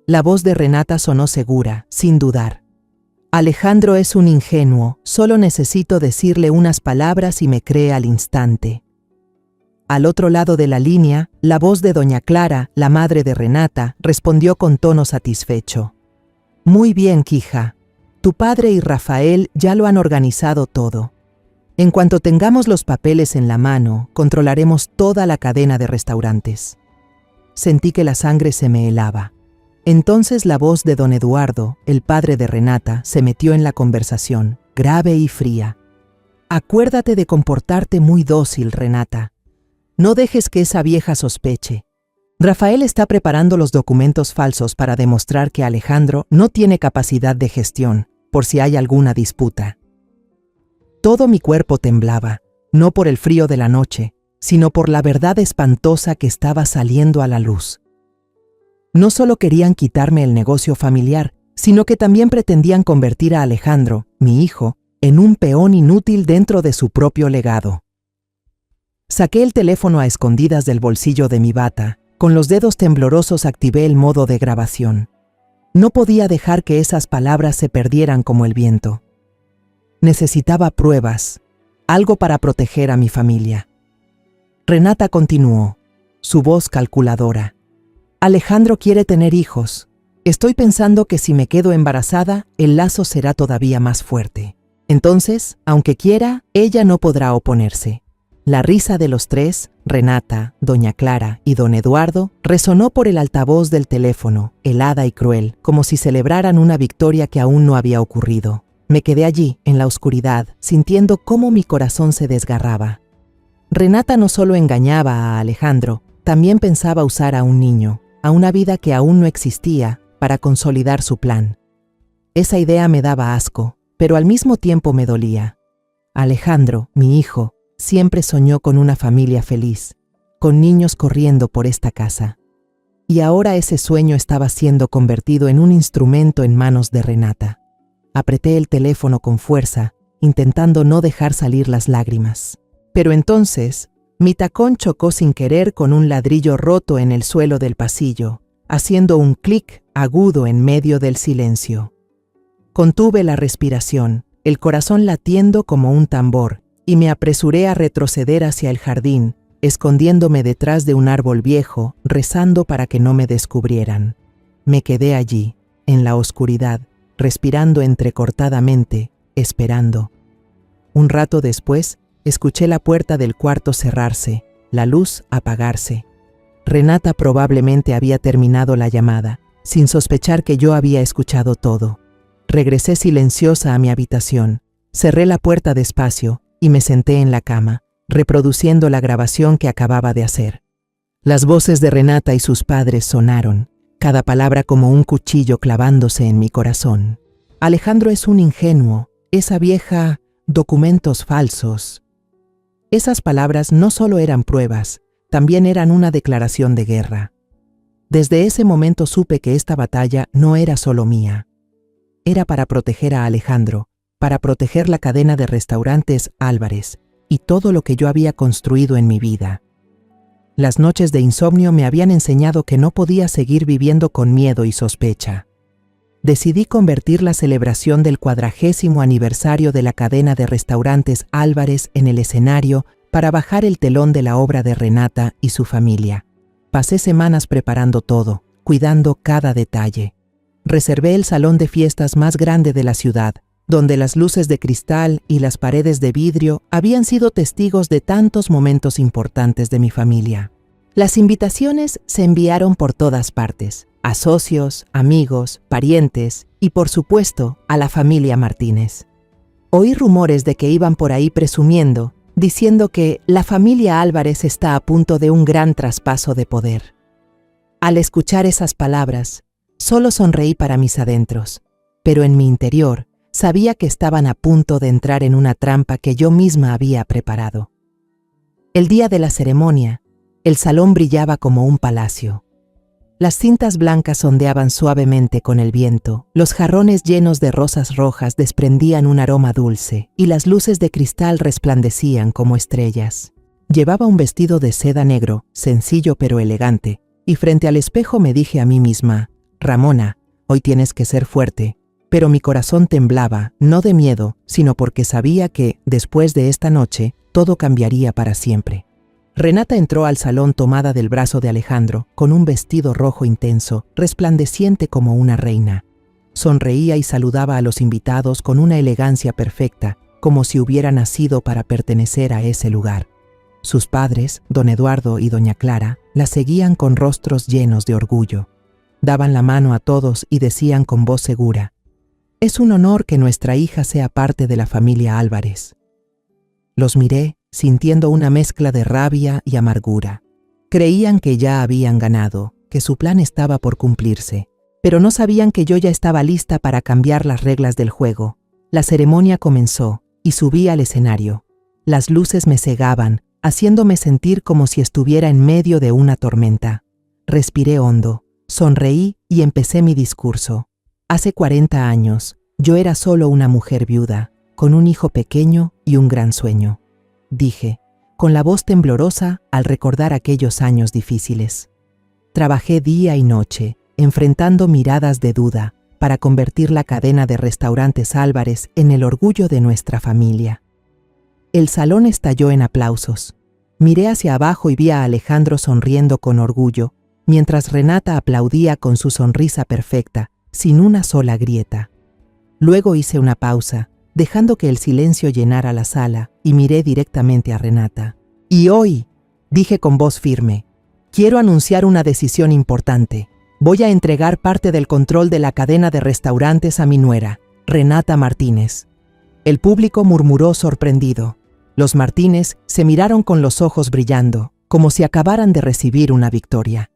La voz de Renata sonó segura, sin dudar. «Alejandro es un ingenuo, solo necesito decirle unas palabras y me cree al instante». Al otro lado de la línea, la voz de doña Clara, la madre de Renata, respondió con tono satisfecho. «Muy bien, Quija. Tu padre y Rafael ya lo han organizado todo. En cuanto tengamos los papeles en la mano, controlaremos toda la cadena de restaurantes». Sentí que la sangre se me helaba. Entonces la voz de don Eduardo, el padre de Renata, se metió en la conversación, grave y fría. «Acuérdate de comportarte muy dócil, Renata. No dejes que esa vieja sospeche. Rafael está preparando los documentos falsos para demostrar que Alejandro no tiene capacidad de gestión, por si hay alguna disputa». Todo mi cuerpo temblaba, no por el frío de la noche, sino por la verdad espantosa que estaba saliendo a la luz. No solo querían quitarme el negocio familiar, sino que también pretendían convertir a Alejandro, mi hijo, en un peón inútil dentro de su propio legado. Saqué el teléfono a escondidas del bolsillo de mi bata. Con los dedos temblorosos activé el modo de grabación. No podía dejar que esas palabras se perdieran como el viento. Necesitaba pruebas, algo para proteger a mi familia. Renata continuó, su voz calculadora. «Alejandro quiere tener hijos. Estoy pensando que si me quedo embarazada, el lazo será todavía más fuerte. Entonces, aunque quiera, ella no podrá oponerse. La risa de los tres, Renata, doña Clara y don Eduardo, resonó por el altavoz del teléfono, helada y cruel, como si celebraran una victoria que aún no había ocurrido. Me quedé allí, en la oscuridad, sintiendo cómo mi corazón se desgarraba. Renata no solo engañaba a Alejandro, también pensaba usar a un niño, a una vida que aún no existía, para consolidar su plan. Esa idea me daba asco, pero al mismo tiempo me dolía. Alejandro, mi hijo, siempre soñó con una familia feliz, con niños corriendo por esta casa. Y ahora ese sueño estaba siendo convertido en un instrumento en manos de Renata. Apreté el teléfono con fuerza, intentando no dejar salir las lágrimas. Pero entonces, mi tacón chocó sin querer con un ladrillo roto en el suelo del pasillo, haciendo un clic agudo en medio del silencio. Contuve la respiración, el corazón latiendo como un tambor, y me apresuré a retroceder hacia el jardín, escondiéndome detrás de un árbol viejo, rezando para que no me descubrieran. Me quedé allí, en la oscuridad, respirando entrecortadamente, esperando. Un rato después, escuché la puerta del cuarto cerrarse, la luz apagarse. Renata probablemente había terminado la llamada, sin sospechar que yo había escuchado todo. Regresé silenciosa a mi habitación, cerré la puerta despacio y me senté en la cama, reproduciendo la grabación que acababa de hacer. Las voces de Renata y sus padres sonaron, cada palabra como un cuchillo clavándose en mi corazón. Alejandro es un ingenuo, esa vieja, documentos falsos. Esas palabras no solo eran pruebas, también eran una declaración de guerra. Desde ese momento supe que esta batalla no era solo mía. Era para proteger a Alejandro, para proteger la cadena de restaurantes Álvarez y todo lo que yo había construido en mi vida. Las noches de insomnio me habían enseñado que no podía seguir viviendo con miedo y sospecha. Decidí convertir la celebración del 40º aniversario de la cadena de restaurantes Álvarez en el escenario para bajar el telón de la obra de Renata y su familia. Pasé semanas preparando todo, cuidando cada detalle. Reservé el salón de fiestas más grande de la ciudad, donde las luces de cristal y las paredes de vidrio habían sido testigos de tantos momentos importantes de mi familia. Las invitaciones se enviaron por todas partes, a socios, amigos, parientes y, por supuesto, a la familia Martínez. Oí rumores de que iban por ahí presumiendo, diciendo que la familia Álvarez está a punto de un gran traspaso de poder. Al escuchar esas palabras, solo sonreí para mis adentros, pero en mi interior sabía que estaban a punto de entrar en una trampa que yo misma había preparado. El día de la ceremonia, el salón brillaba como un palacio. Las cintas blancas ondeaban suavemente con el viento, los jarrones llenos de rosas rojas desprendían un aroma dulce y las luces de cristal resplandecían como estrellas. Llevaba un vestido de seda negro, sencillo pero elegante, y frente al espejo me dije a mí misma: Ramona, hoy tienes que ser fuerte. Pero mi corazón temblaba, no de miedo, sino porque sabía que, después de esta noche, todo cambiaría para siempre. Renata entró al salón tomada del brazo de Alejandro, con un vestido rojo intenso, resplandeciente como una reina. Sonreía y saludaba a los invitados con una elegancia perfecta, como si hubiera nacido para pertenecer a ese lugar. Sus padres, don Eduardo y doña Clara, la seguían con rostros llenos de orgullo. Daban la mano a todos y decían con voz segura: «Es un honor que nuestra hija sea parte de la familia Álvarez». Los miré, sintiendo una mezcla de rabia y amargura. Creían que ya habían ganado, que su plan estaba por cumplirse, pero no sabían que yo ya estaba lista para cambiar las reglas del juego. La ceremonia comenzó y subí al escenario. Las luces me cegaban, haciéndome sentir como si estuviera en medio de una tormenta. Respiré hondo. Sonreí y empecé mi discurso. Hace 40 años, yo era solo una mujer viuda, con un hijo pequeño y un gran sueño. Dije, con la voz temblorosa al recordar aquellos años difíciles. Trabajé día y noche, enfrentando miradas de duda, para convertir la cadena de restaurantes Álvarez en el orgullo de nuestra familia. El salón estalló en aplausos. Miré hacia abajo y vi a Alejandro sonriendo con orgullo, mientras Renata aplaudía con su sonrisa perfecta, sin una sola grieta. Luego hice una pausa, dejando que el silencio llenara la sala, y miré directamente a Renata. Y hoy, dije con voz firme, quiero anunciar una decisión importante. Voy a entregar parte del control de la cadena de restaurantes a mi nuera, Renata Martínez. El público murmuró sorprendido. Los Martínez se miraron con los ojos brillando, como si acabaran de recibir una victoria.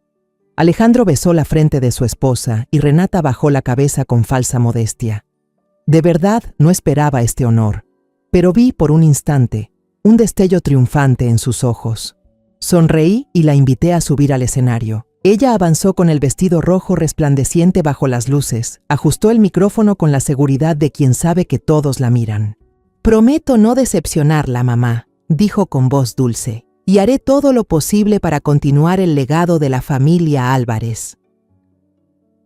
Alejandro besó la frente de su esposa y Renata bajó la cabeza con falsa modestia. De verdad no esperaba este honor, pero vi por un instante un destello triunfante en sus ojos. Sonreí y la invité a subir al escenario. Ella avanzó con el vestido rojo resplandeciente bajo las luces, ajustó el micrófono con la seguridad de quien sabe que todos la miran. «Prometo no decepcionarla, mamá», dijo con voz dulce, «y haré todo lo posible para continuar el legado de la familia Álvarez».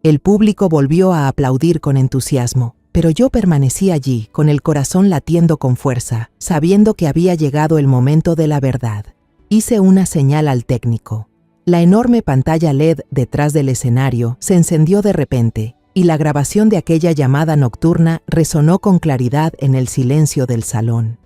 El público volvió a aplaudir con entusiasmo, pero yo permanecí allí, con el corazón latiendo con fuerza, sabiendo que había llegado el momento de la verdad. Hice una señal al técnico. La enorme pantalla LED detrás del escenario se encendió de repente, y la grabación de aquella llamada nocturna resonó con claridad en el silencio del salón.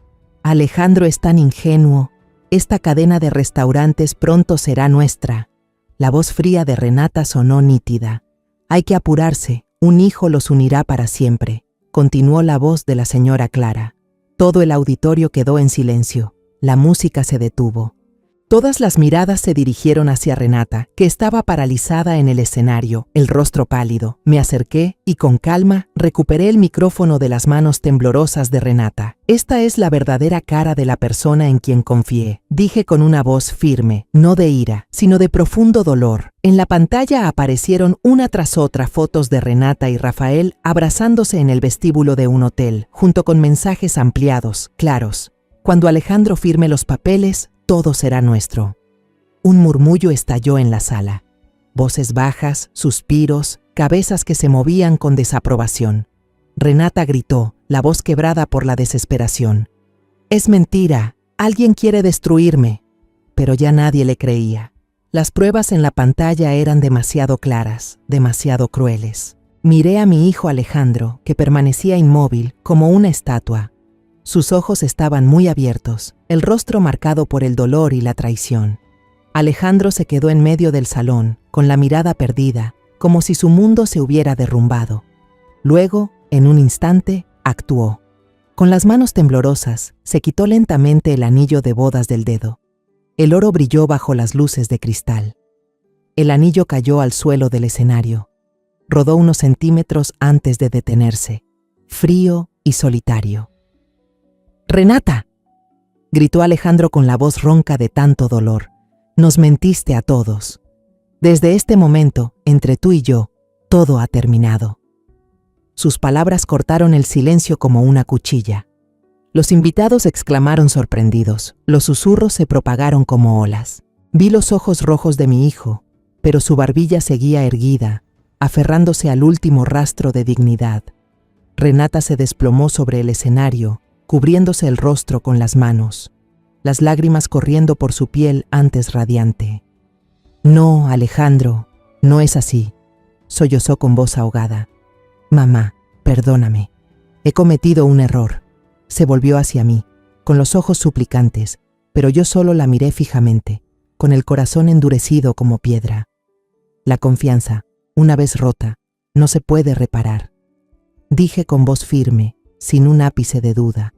«Alejandro es tan ingenuo. Esta cadena de restaurantes pronto será nuestra». La voz fría de Renata sonó nítida. «Hay que apurarse. Un hijo los unirá para siempre», continuó la voz de la señora Clara. Todo el auditorio quedó en silencio. La música se detuvo. Todas las miradas se dirigieron hacia Renata, que estaba paralizada en el escenario, el rostro pálido. Me acerqué y con calma recuperé el micrófono de las manos temblorosas de Renata. «Esta es la verdadera cara de la persona en quien confié», dije con una voz firme, no de ira, sino de profundo dolor. En la pantalla aparecieron una tras otra fotos de Renata y Rafael abrazándose en el vestíbulo de un hotel, junto con mensajes ampliados, claros. «Cuando Alejandro firme los papeles, todo será nuestro». Un murmullo estalló en la sala. Voces bajas, suspiros, cabezas que se movían con desaprobación. Renata gritó, la voz quebrada por la desesperación. «Es mentira, alguien quiere destruirme». Pero ya nadie le creía. Las pruebas en la pantalla eran demasiado claras, demasiado crueles. Miré a mi hijo Alejandro, que permanecía inmóvil, como una estatua. Sus ojos estaban muy abiertos, el rostro marcado por el dolor y la traición. Alejandro se quedó en medio del salón, con la mirada perdida, como si su mundo se hubiera derrumbado. Luego, en un instante, actuó. Con las manos temblorosas, se quitó lentamente el anillo de bodas del dedo. El oro brilló bajo las luces de cristal. El anillo cayó al suelo del escenario. Rodó unos centímetros antes de detenerse, frío y solitario. «¡Renata!», gritó Alejandro con la voz ronca de tanto dolor. «Nos mentiste a todos. Desde este momento, entre tú y yo, todo ha terminado». Sus palabras cortaron el silencio como una cuchilla. Los invitados exclamaron sorprendidos. Los susurros se propagaron como olas. Vi los ojos rojos de mi hijo, pero su barbilla seguía erguida, aferrándose al último rastro de dignidad. Renata se desplomó sobre el escenario, cubriéndose el rostro con las manos, las lágrimas corriendo por su piel antes radiante. «No, Alejandro, no es así», sollozó con voz ahogada. «Mamá, perdóname. He cometido un error». Se volvió hacia mí, con los ojos suplicantes, pero yo solo la miré fijamente, con el corazón endurecido como piedra. La confianza, una vez rota, no se puede reparar. Dije con voz firme, sin un ápice de duda: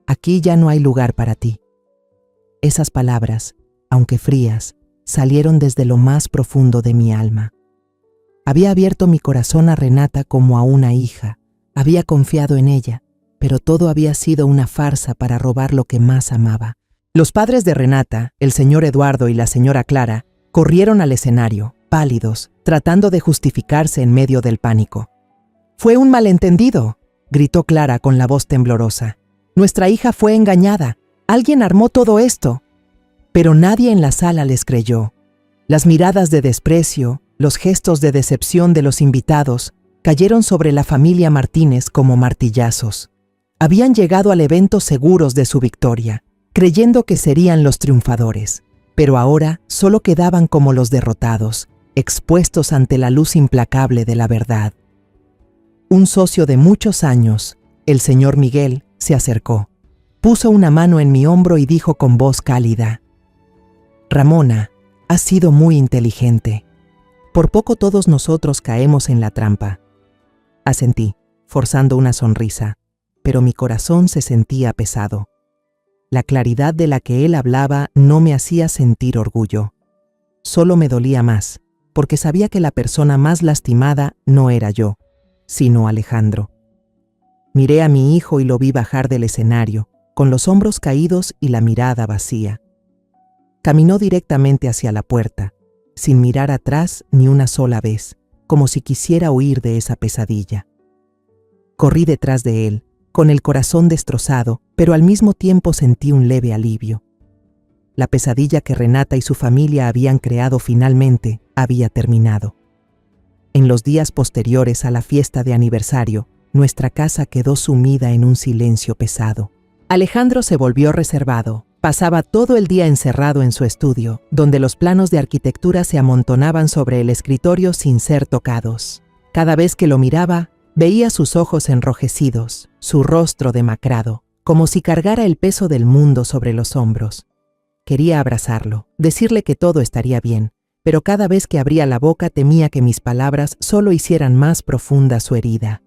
«Aquí ya no hay lugar para ti». Esas palabras, aunque frías, salieron desde lo más profundo de mi alma. Había abierto mi corazón a Renata como a una hija, había confiado en ella, pero todo había sido una farsa para robar lo que más amaba. Los padres de Renata, el señor Eduardo y la señora Clara, corrieron al escenario, pálidos, tratando de justificarse en medio del pánico. «Fue un malentendido», gritó Clara con la voz temblorosa. «Nuestra hija fue engañada. Alguien armó todo esto». Pero nadie en la sala les creyó. Las miradas de desprecio, los gestos de decepción de los invitados, cayeron sobre la familia Martínez como martillazos. Habían llegado al evento seguros de su victoria, creyendo que serían los triunfadores, pero ahora solo quedaban como los derrotados, expuestos ante la luz implacable de la verdad. Un socio de muchos años, el señor Miguel, Se acercó, puso una mano en mi hombro y dijo con voz cálida: Ramona, has sido muy inteligente. Por poco todos nosotros caemos en la trampa. Asentí, forzando una sonrisa, pero mi corazón se sentía pesado. La claridad de la que él hablaba no me hacía sentir orgullo. Solo me dolía más, porque sabía que la persona más lastimada no era yo, sino Alejandro. Miré a mi hijo y lo vi bajar del escenario, con los hombros caídos y la mirada vacía. Caminó directamente hacia la puerta, sin mirar atrás ni una sola vez, como si quisiera huir de esa pesadilla. Corrí detrás de él, con el corazón destrozado, pero al mismo tiempo sentí un leve alivio. La pesadilla que Renata y su familia habían creado finalmente había terminado. En los días posteriores a la fiesta de aniversario, nuestra casa quedó sumida en un silencio pesado. Alejandro se volvió reservado. Pasaba todo el día encerrado en su estudio, donde los planos de arquitectura se amontonaban sobre el escritorio sin ser tocados. Cada vez que lo miraba, veía sus ojos enrojecidos, su rostro demacrado, como si cargara el peso del mundo sobre los hombros. Quería abrazarlo, decirle que todo estaría bien, pero cada vez que abría la boca temía que mis palabras solo hicieran más profunda su herida.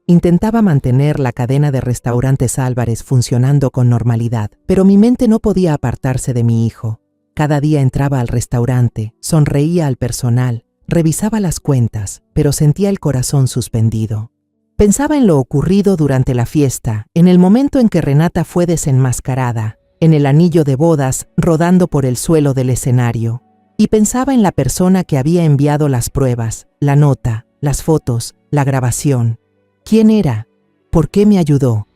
Intentaba mantener la cadena de restaurantes Álvarez funcionando con normalidad, pero mi mente no podía apartarse de mi hijo. Cada día entraba al restaurante, sonreía al personal, revisaba las cuentas, pero sentía el corazón suspendido. Pensaba en lo ocurrido durante la fiesta, en el momento en que Renata fue desenmascarada, en el anillo de bodas rodando por el suelo del escenario, y pensaba en la persona que había enviado las pruebas, la nota, las fotos, la grabación. ¿Quién era? ¿Por qué me ayudó?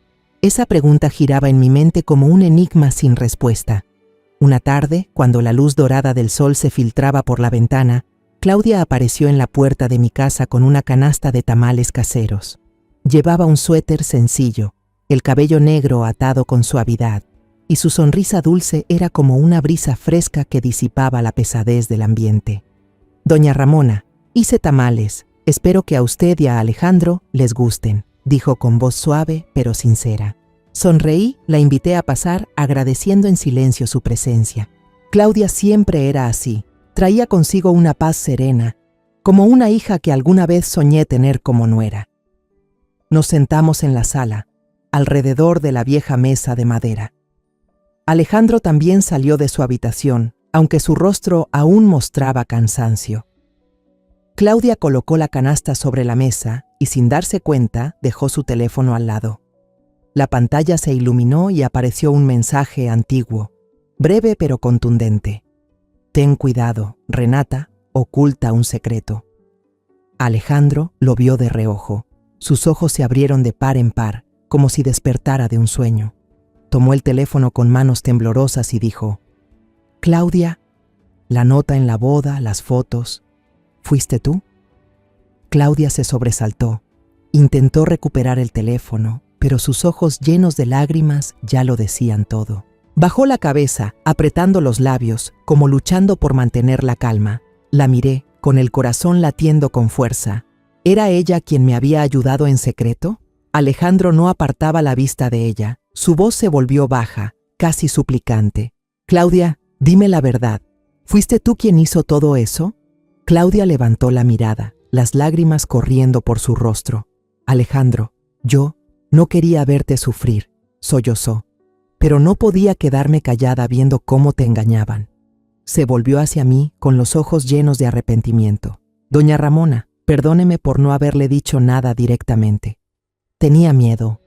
Esa pregunta giraba en mi mente como un enigma sin respuesta. Una tarde, cuando la luz dorada del sol se filtraba por la ventana, Claudia apareció en la puerta de mi casa con una canasta de tamales caseros. Llevaba un suéter sencillo, el cabello negro atado con suavidad, y su sonrisa dulce era como una brisa fresca que disipaba la pesadez del ambiente. Doña Ramona, hice tamales. Espero que a usted y a Alejandro les gusten, dijo con voz suave pero sincera. Sonreí, la invité a pasar, agradeciendo en silencio su presencia. Claudia siempre era así, traía consigo una paz serena, como una hija que alguna vez soñé tener como nuera. Nos sentamos en la sala, alrededor de la vieja mesa de madera. Alejandro también salió de su habitación, aunque su rostro aún mostraba cansancio. Claudia colocó la canasta sobre la mesa y sin darse cuenta dejó su teléfono al lado. La pantalla se iluminó y apareció un mensaje antiguo, breve pero contundente. Ten cuidado, Renata oculta un secreto. Alejandro lo vio de reojo. Sus ojos se abrieron de par en par, como si despertara de un sueño. Tomó el teléfono con manos temblorosas y dijo: Claudia, la nota en la boda, las fotos. ¿Fuiste tú? Claudia se sobresaltó. Intentó recuperar el teléfono, pero sus ojos llenos de lágrimas ya lo decían todo. Bajó la cabeza, apretando los labios, como luchando por mantener la calma. La miré, con el corazón latiendo con fuerza. ¿Era ella quien me había ayudado en secreto? Alejandro no apartaba la vista de ella. Su voz se volvió baja, casi suplicante. Claudia, dime la verdad. ¿Fuiste tú quien hizo todo eso? Claudia levantó la mirada, las lágrimas corriendo por su rostro. Alejandro, yo no quería verte sufrir, sollozó, pero no podía quedarme callada viendo cómo te engañaban. Se volvió hacia mí con los ojos llenos de arrepentimiento. Doña Ramona, perdóneme por no haberle dicho nada directamente. Tenía miedo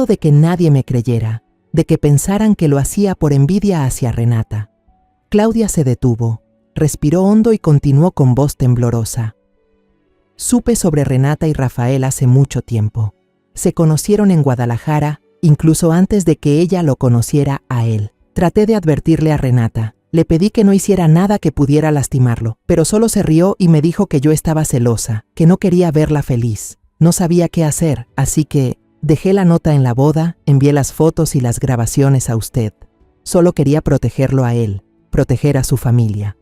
de que nadie me creyera, de que pensaran que lo hacía por envidia hacia Renata. Claudia se detuvo. Respiró hondo y continuó con voz temblorosa. Supe sobre Renata y Rafael hace mucho tiempo. Se conocieron en Guadalajara, incluso antes de que ella lo conociera a él. Traté de advertirle a Renata. Le pedí que no hiciera nada que pudiera lastimarlo, pero solo se rió y me dijo que yo estaba celosa, que no quería verla feliz. No sabía qué hacer, así que dejé la nota en la boda, envié las fotos y las grabaciones a usted. Solo quería protegerlo a él, proteger a su familia.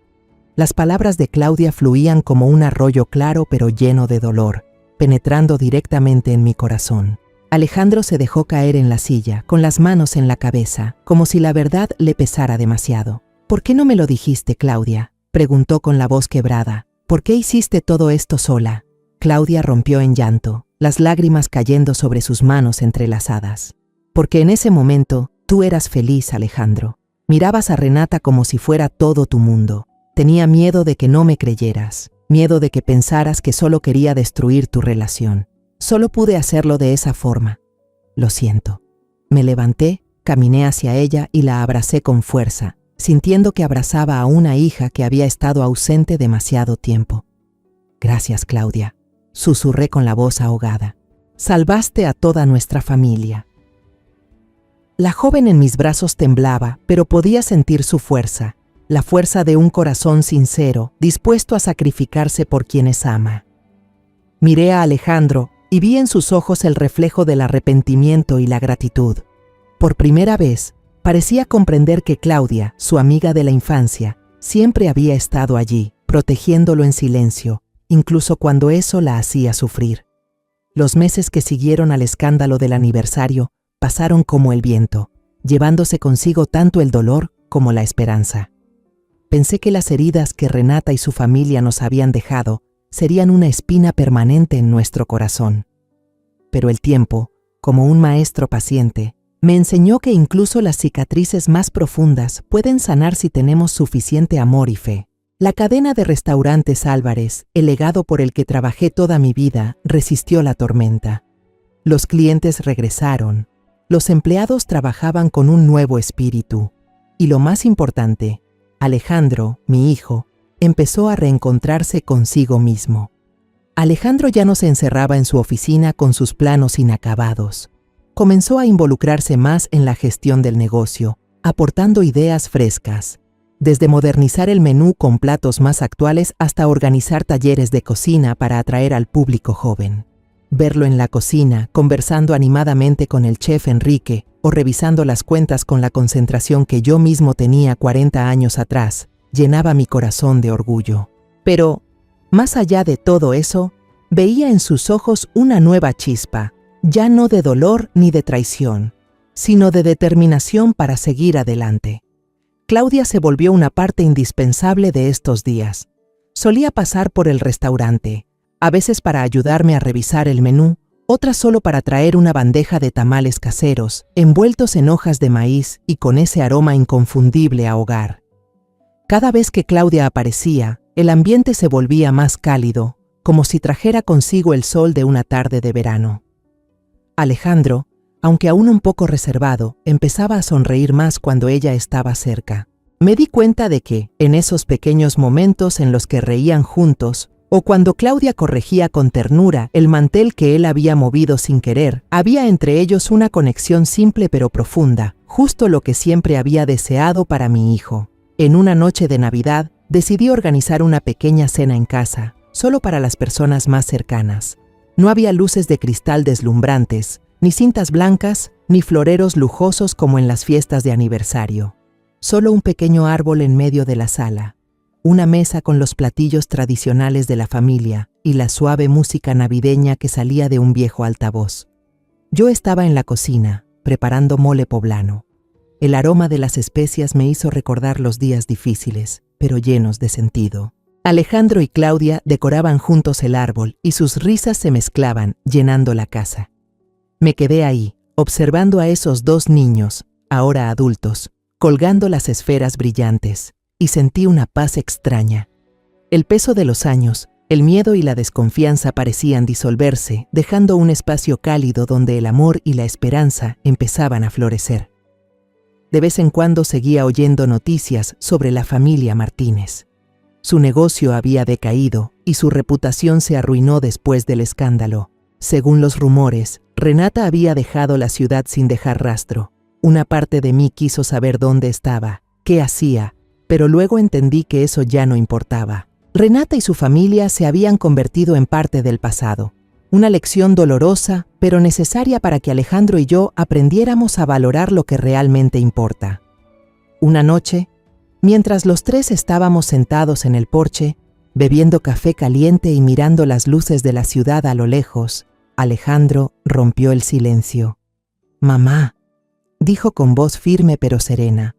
Las palabras de Claudia fluían como un arroyo claro pero lleno de dolor, penetrando directamente en mi corazón. Alejandro se dejó caer en la silla, con las manos en la cabeza, como si la verdad le pesara demasiado. ¿Por qué no me lo dijiste, Claudia?, preguntó con la voz quebrada. ¿Por qué hiciste todo esto sola? Claudia rompió en llanto, las lágrimas cayendo sobre sus manos entrelazadas. Porque en ese momento tú eras feliz, Alejandro. Mirabas a Renata como si fuera todo tu mundo. Tenía miedo de que no me creyeras, miedo de que pensaras que solo quería destruir tu relación. Solo pude hacerlo de esa forma. Lo siento. Me levanté, caminé hacia ella y la abracé con fuerza, sintiendo que abrazaba a una hija que había estado ausente demasiado tiempo. Gracias, Claudia, susurré con la voz ahogada. Salvaste a toda nuestra familia. La joven en mis brazos temblaba, pero podía sentir su fuerza, la fuerza de un corazón sincero, dispuesto a sacrificarse por quienes ama. Miré a Alejandro y vi en sus ojos el reflejo del arrepentimiento y la gratitud. Por primera vez, parecía comprender que Claudia, su amiga de la infancia, siempre había estado allí, protegiéndolo en silencio, incluso cuando eso la hacía sufrir. Los meses que siguieron al escándalo del aniversario pasaron como el viento, llevándose consigo tanto el dolor como la esperanza. Pensé que las heridas que Renata y su familia nos habían dejado serían una espina permanente en nuestro corazón. Pero el tiempo, como un maestro paciente, me enseñó que incluso las cicatrices más profundas pueden sanar si tenemos suficiente amor y fe. La cadena de restaurantes Álvarez, el legado por el que trabajé toda mi vida, resistió la tormenta. Los clientes regresaron, los empleados trabajaban con un nuevo espíritu. Y lo más importante, Alejandro, mi hijo, empezó a reencontrarse consigo mismo. Alejandro ya no se encerraba en su oficina con sus planos inacabados. Comenzó a involucrarse más en la gestión del negocio, aportando ideas frescas, desde modernizar el menú con platos más actuales hasta organizar talleres de cocina para atraer al público joven. Verlo en la cocina, conversando animadamente con el chef Enrique o revisando las cuentas con la concentración que yo mismo tenía 40 años atrás, llenaba mi corazón de orgullo. Pero, más allá de todo eso, veía en sus ojos una nueva chispa, ya no de dolor ni de traición, sino de determinación para seguir adelante. Claudia se volvió una parte indispensable de estos días. Solía pasar por el restaurante, a veces para ayudarme a revisar el menú, otras solo para traer una bandeja de tamales caseros, envueltos en hojas de maíz y con ese aroma inconfundible a hogar. Cada vez que Claudia aparecía, el ambiente se volvía más cálido, como si trajera consigo el sol de una tarde de verano. Alejandro, aunque aún un poco reservado, empezaba a sonreír más cuando ella estaba cerca. Me di cuenta de que, en esos pequeños momentos en los que reían juntos, o cuando Claudia corregía con ternura el mantel que él había movido sin querer, había entre ellos una conexión simple pero profunda, justo lo que siempre había deseado para mi hijo. En una noche de Navidad, decidí organizar una pequeña cena en casa, solo para las personas más cercanas. No había luces de cristal deslumbrantes, ni cintas blancas, ni floreros lujosos como en las fiestas de aniversario. Solo un pequeño árbol en medio de la sala, una mesa con los platillos tradicionales de la familia y la suave música navideña que salía de un viejo altavoz. Yo estaba en la cocina, preparando mole poblano. El aroma de las especias me hizo recordar los días difíciles, pero llenos de sentido. Alejandro y Claudia decoraban juntos el árbol y sus risas se mezclaban, llenando la casa. Me quedé ahí, observando a esos dos niños, ahora adultos, colgando las esferas brillantes, y sentí una paz extraña. El peso de los años, el miedo y la desconfianza parecían disolverse, dejando un espacio cálido donde el amor y la esperanza empezaban a florecer. De vez en cuando seguía oyendo noticias sobre la familia Martínez. Su negocio había decaído y su reputación se arruinó después del escándalo. Según los rumores, Renata había dejado la ciudad sin dejar rastro. Una parte de mí quiso saber dónde estaba, qué hacía, pero luego entendí que eso ya no importaba. Renata y su familia se habían convertido en parte del pasado. Una lección dolorosa, pero necesaria para que Alejandro y yo aprendiéramos a valorar lo que realmente importa. Una noche, mientras los tres estábamos sentados en el porche, bebiendo café caliente y mirando las luces de la ciudad a lo lejos, Alejandro rompió el silencio. «Mamá», dijo con voz firme pero serena,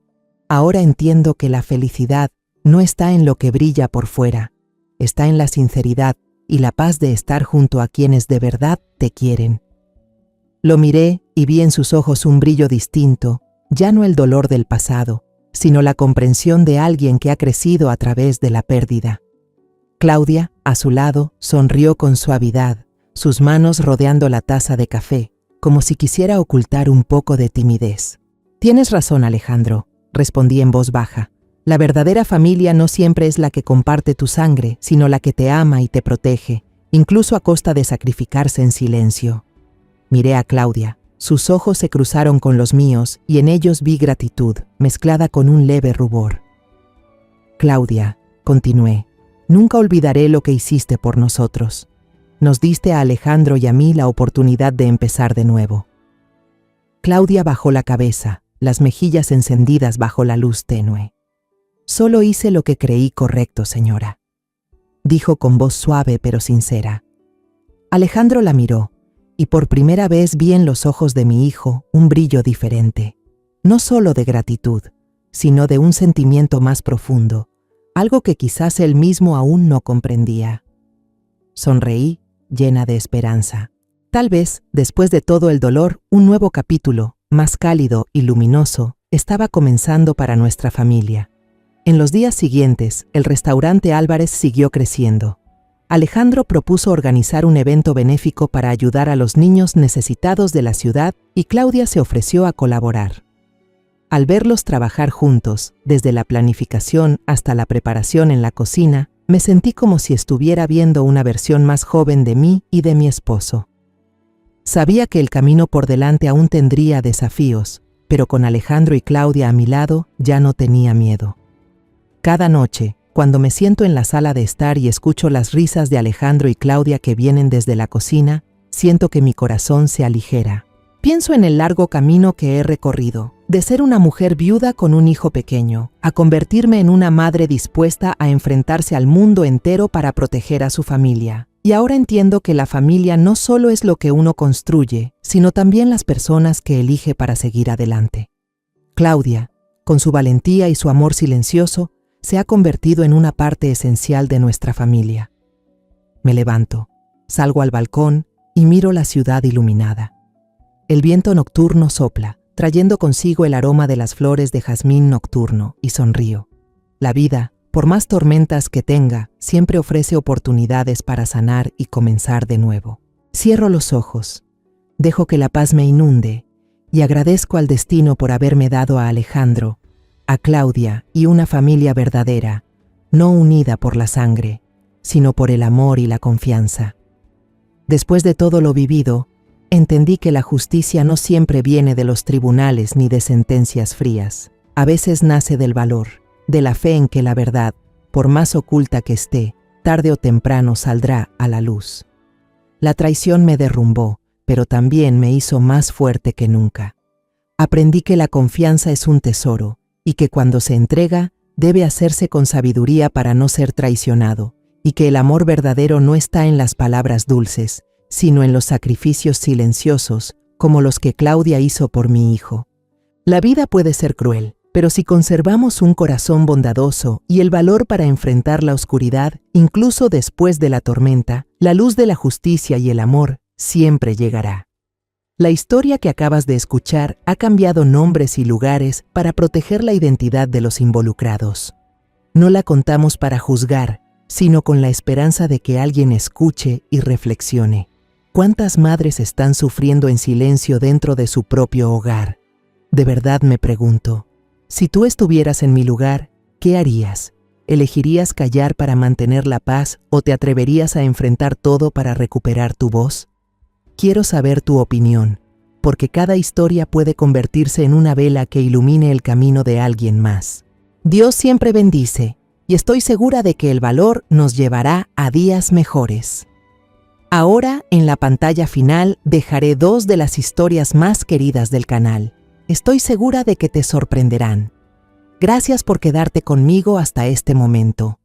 «ahora entiendo que la felicidad no está en lo que brilla por fuera, está en la sinceridad y la paz de estar junto a quienes de verdad te quieren». Lo miré y vi en sus ojos un brillo distinto, ya no el dolor del pasado, sino la comprensión de alguien que ha crecido a través de la pérdida. Claudia, a su lado, sonrió con suavidad, sus manos rodeando la taza de café, como si quisiera ocultar un poco de timidez. «Tienes razón, Alejandro», respondí en voz baja. «La verdadera familia no siempre es la que comparte tu sangre, sino la que te ama y te protege, incluso a costa de sacrificarse en silencio». Miré a Claudia. Sus ojos se cruzaron con los míos y en ellos vi gratitud, mezclada con un leve rubor. «Claudia», continué, «nunca olvidaré lo que hiciste por nosotros. Nos diste a Alejandro y a mí la oportunidad de empezar de nuevo». Claudia bajó la cabeza, las mejillas encendidas bajo la luz tenue. «Solo hice lo que creí correcto, señora», dijo con voz suave pero sincera. Alejandro la miró, y por primera vez vi en los ojos de mi hijo un brillo diferente, no solo de gratitud, sino de un sentimiento más profundo, algo que quizás él mismo aún no comprendía. Sonreí, llena de esperanza. Tal vez, después de todo el dolor, un nuevo capítulo, más cálido y luminoso, estaba comenzando para nuestra familia. En los días siguientes, el restaurante Álvarez siguió creciendo. Alejandro propuso organizar un evento benéfico para ayudar a los niños necesitados de la ciudad y Claudia se ofreció a colaborar. Al verlos trabajar juntos, desde la planificación hasta la preparación en la cocina, me sentí como si estuviera viendo una versión más joven de mí y de mi esposo. Sabía que el camino por delante aún tendría desafíos, pero con Alejandro y Claudia a mi lado ya no tenía miedo. Cada noche, cuando me siento en la sala de estar y escucho las risas de Alejandro y Claudia que vienen desde la cocina, siento que mi corazón se aligera. Pienso en el largo camino que he recorrido, de ser una mujer viuda con un hijo pequeño, a convertirme en una madre dispuesta a enfrentarse al mundo entero para proteger a su familia. Y ahora entiendo que la familia no solo es lo que uno construye, sino también las personas que elige para seguir adelante. Claudia, con su valentía y su amor silencioso, se ha convertido en una parte esencial de nuestra familia. Me levanto, salgo al balcón y miro la ciudad iluminada. El viento nocturno sopla, trayendo consigo el aroma de las flores de jazmín nocturno, y sonrío. La vida, por más tormentas que tenga, siempre ofrece oportunidades para sanar y comenzar de nuevo. Cierro los ojos, dejo que la paz me inunde y agradezco al destino por haberme dado a Alejandro, a Claudia y una familia verdadera, no unida por la sangre, sino por el amor y la confianza. Después de todo lo vivido, entendí que la justicia no siempre viene de los tribunales ni de sentencias frías. A veces nace del valor, de la fe en que la verdad, por más oculta que esté, tarde o temprano saldrá a la luz. La traición me derrumbó, pero también me hizo más fuerte que nunca. Aprendí que la confianza es un tesoro y que cuando se entrega, debe hacerse con sabiduría para no ser traicionado, y que el amor verdadero no está en las palabras dulces, sino en los sacrificios silenciosos, como los que Claudia hizo por mi hijo. La vida puede ser cruel, pero si conservamos un corazón bondadoso y el valor para enfrentar la oscuridad, incluso después de la tormenta, la luz de la justicia y el amor siempre llegará. La historia que acabas de escuchar ha cambiado nombres y lugares para proteger la identidad de los involucrados. No la contamos para juzgar, sino con la esperanza de que alguien escuche y reflexione. ¿Cuántas madres están sufriendo en silencio dentro de su propio hogar? De verdad me pregunto, si tú estuvieras en mi lugar, ¿qué harías? ¿Elegirías callar para mantener la paz o te atreverías a enfrentar todo para recuperar tu voz? Quiero saber tu opinión, porque cada historia puede convertirse en una vela que ilumine el camino de alguien más. Dios siempre bendice, y estoy segura de que el valor nos llevará a días mejores. Ahora, en la pantalla final, dejaré 2 de las historias más queridas del canal. Estoy segura de que te sorprenderán. Gracias por quedarte conmigo hasta este momento.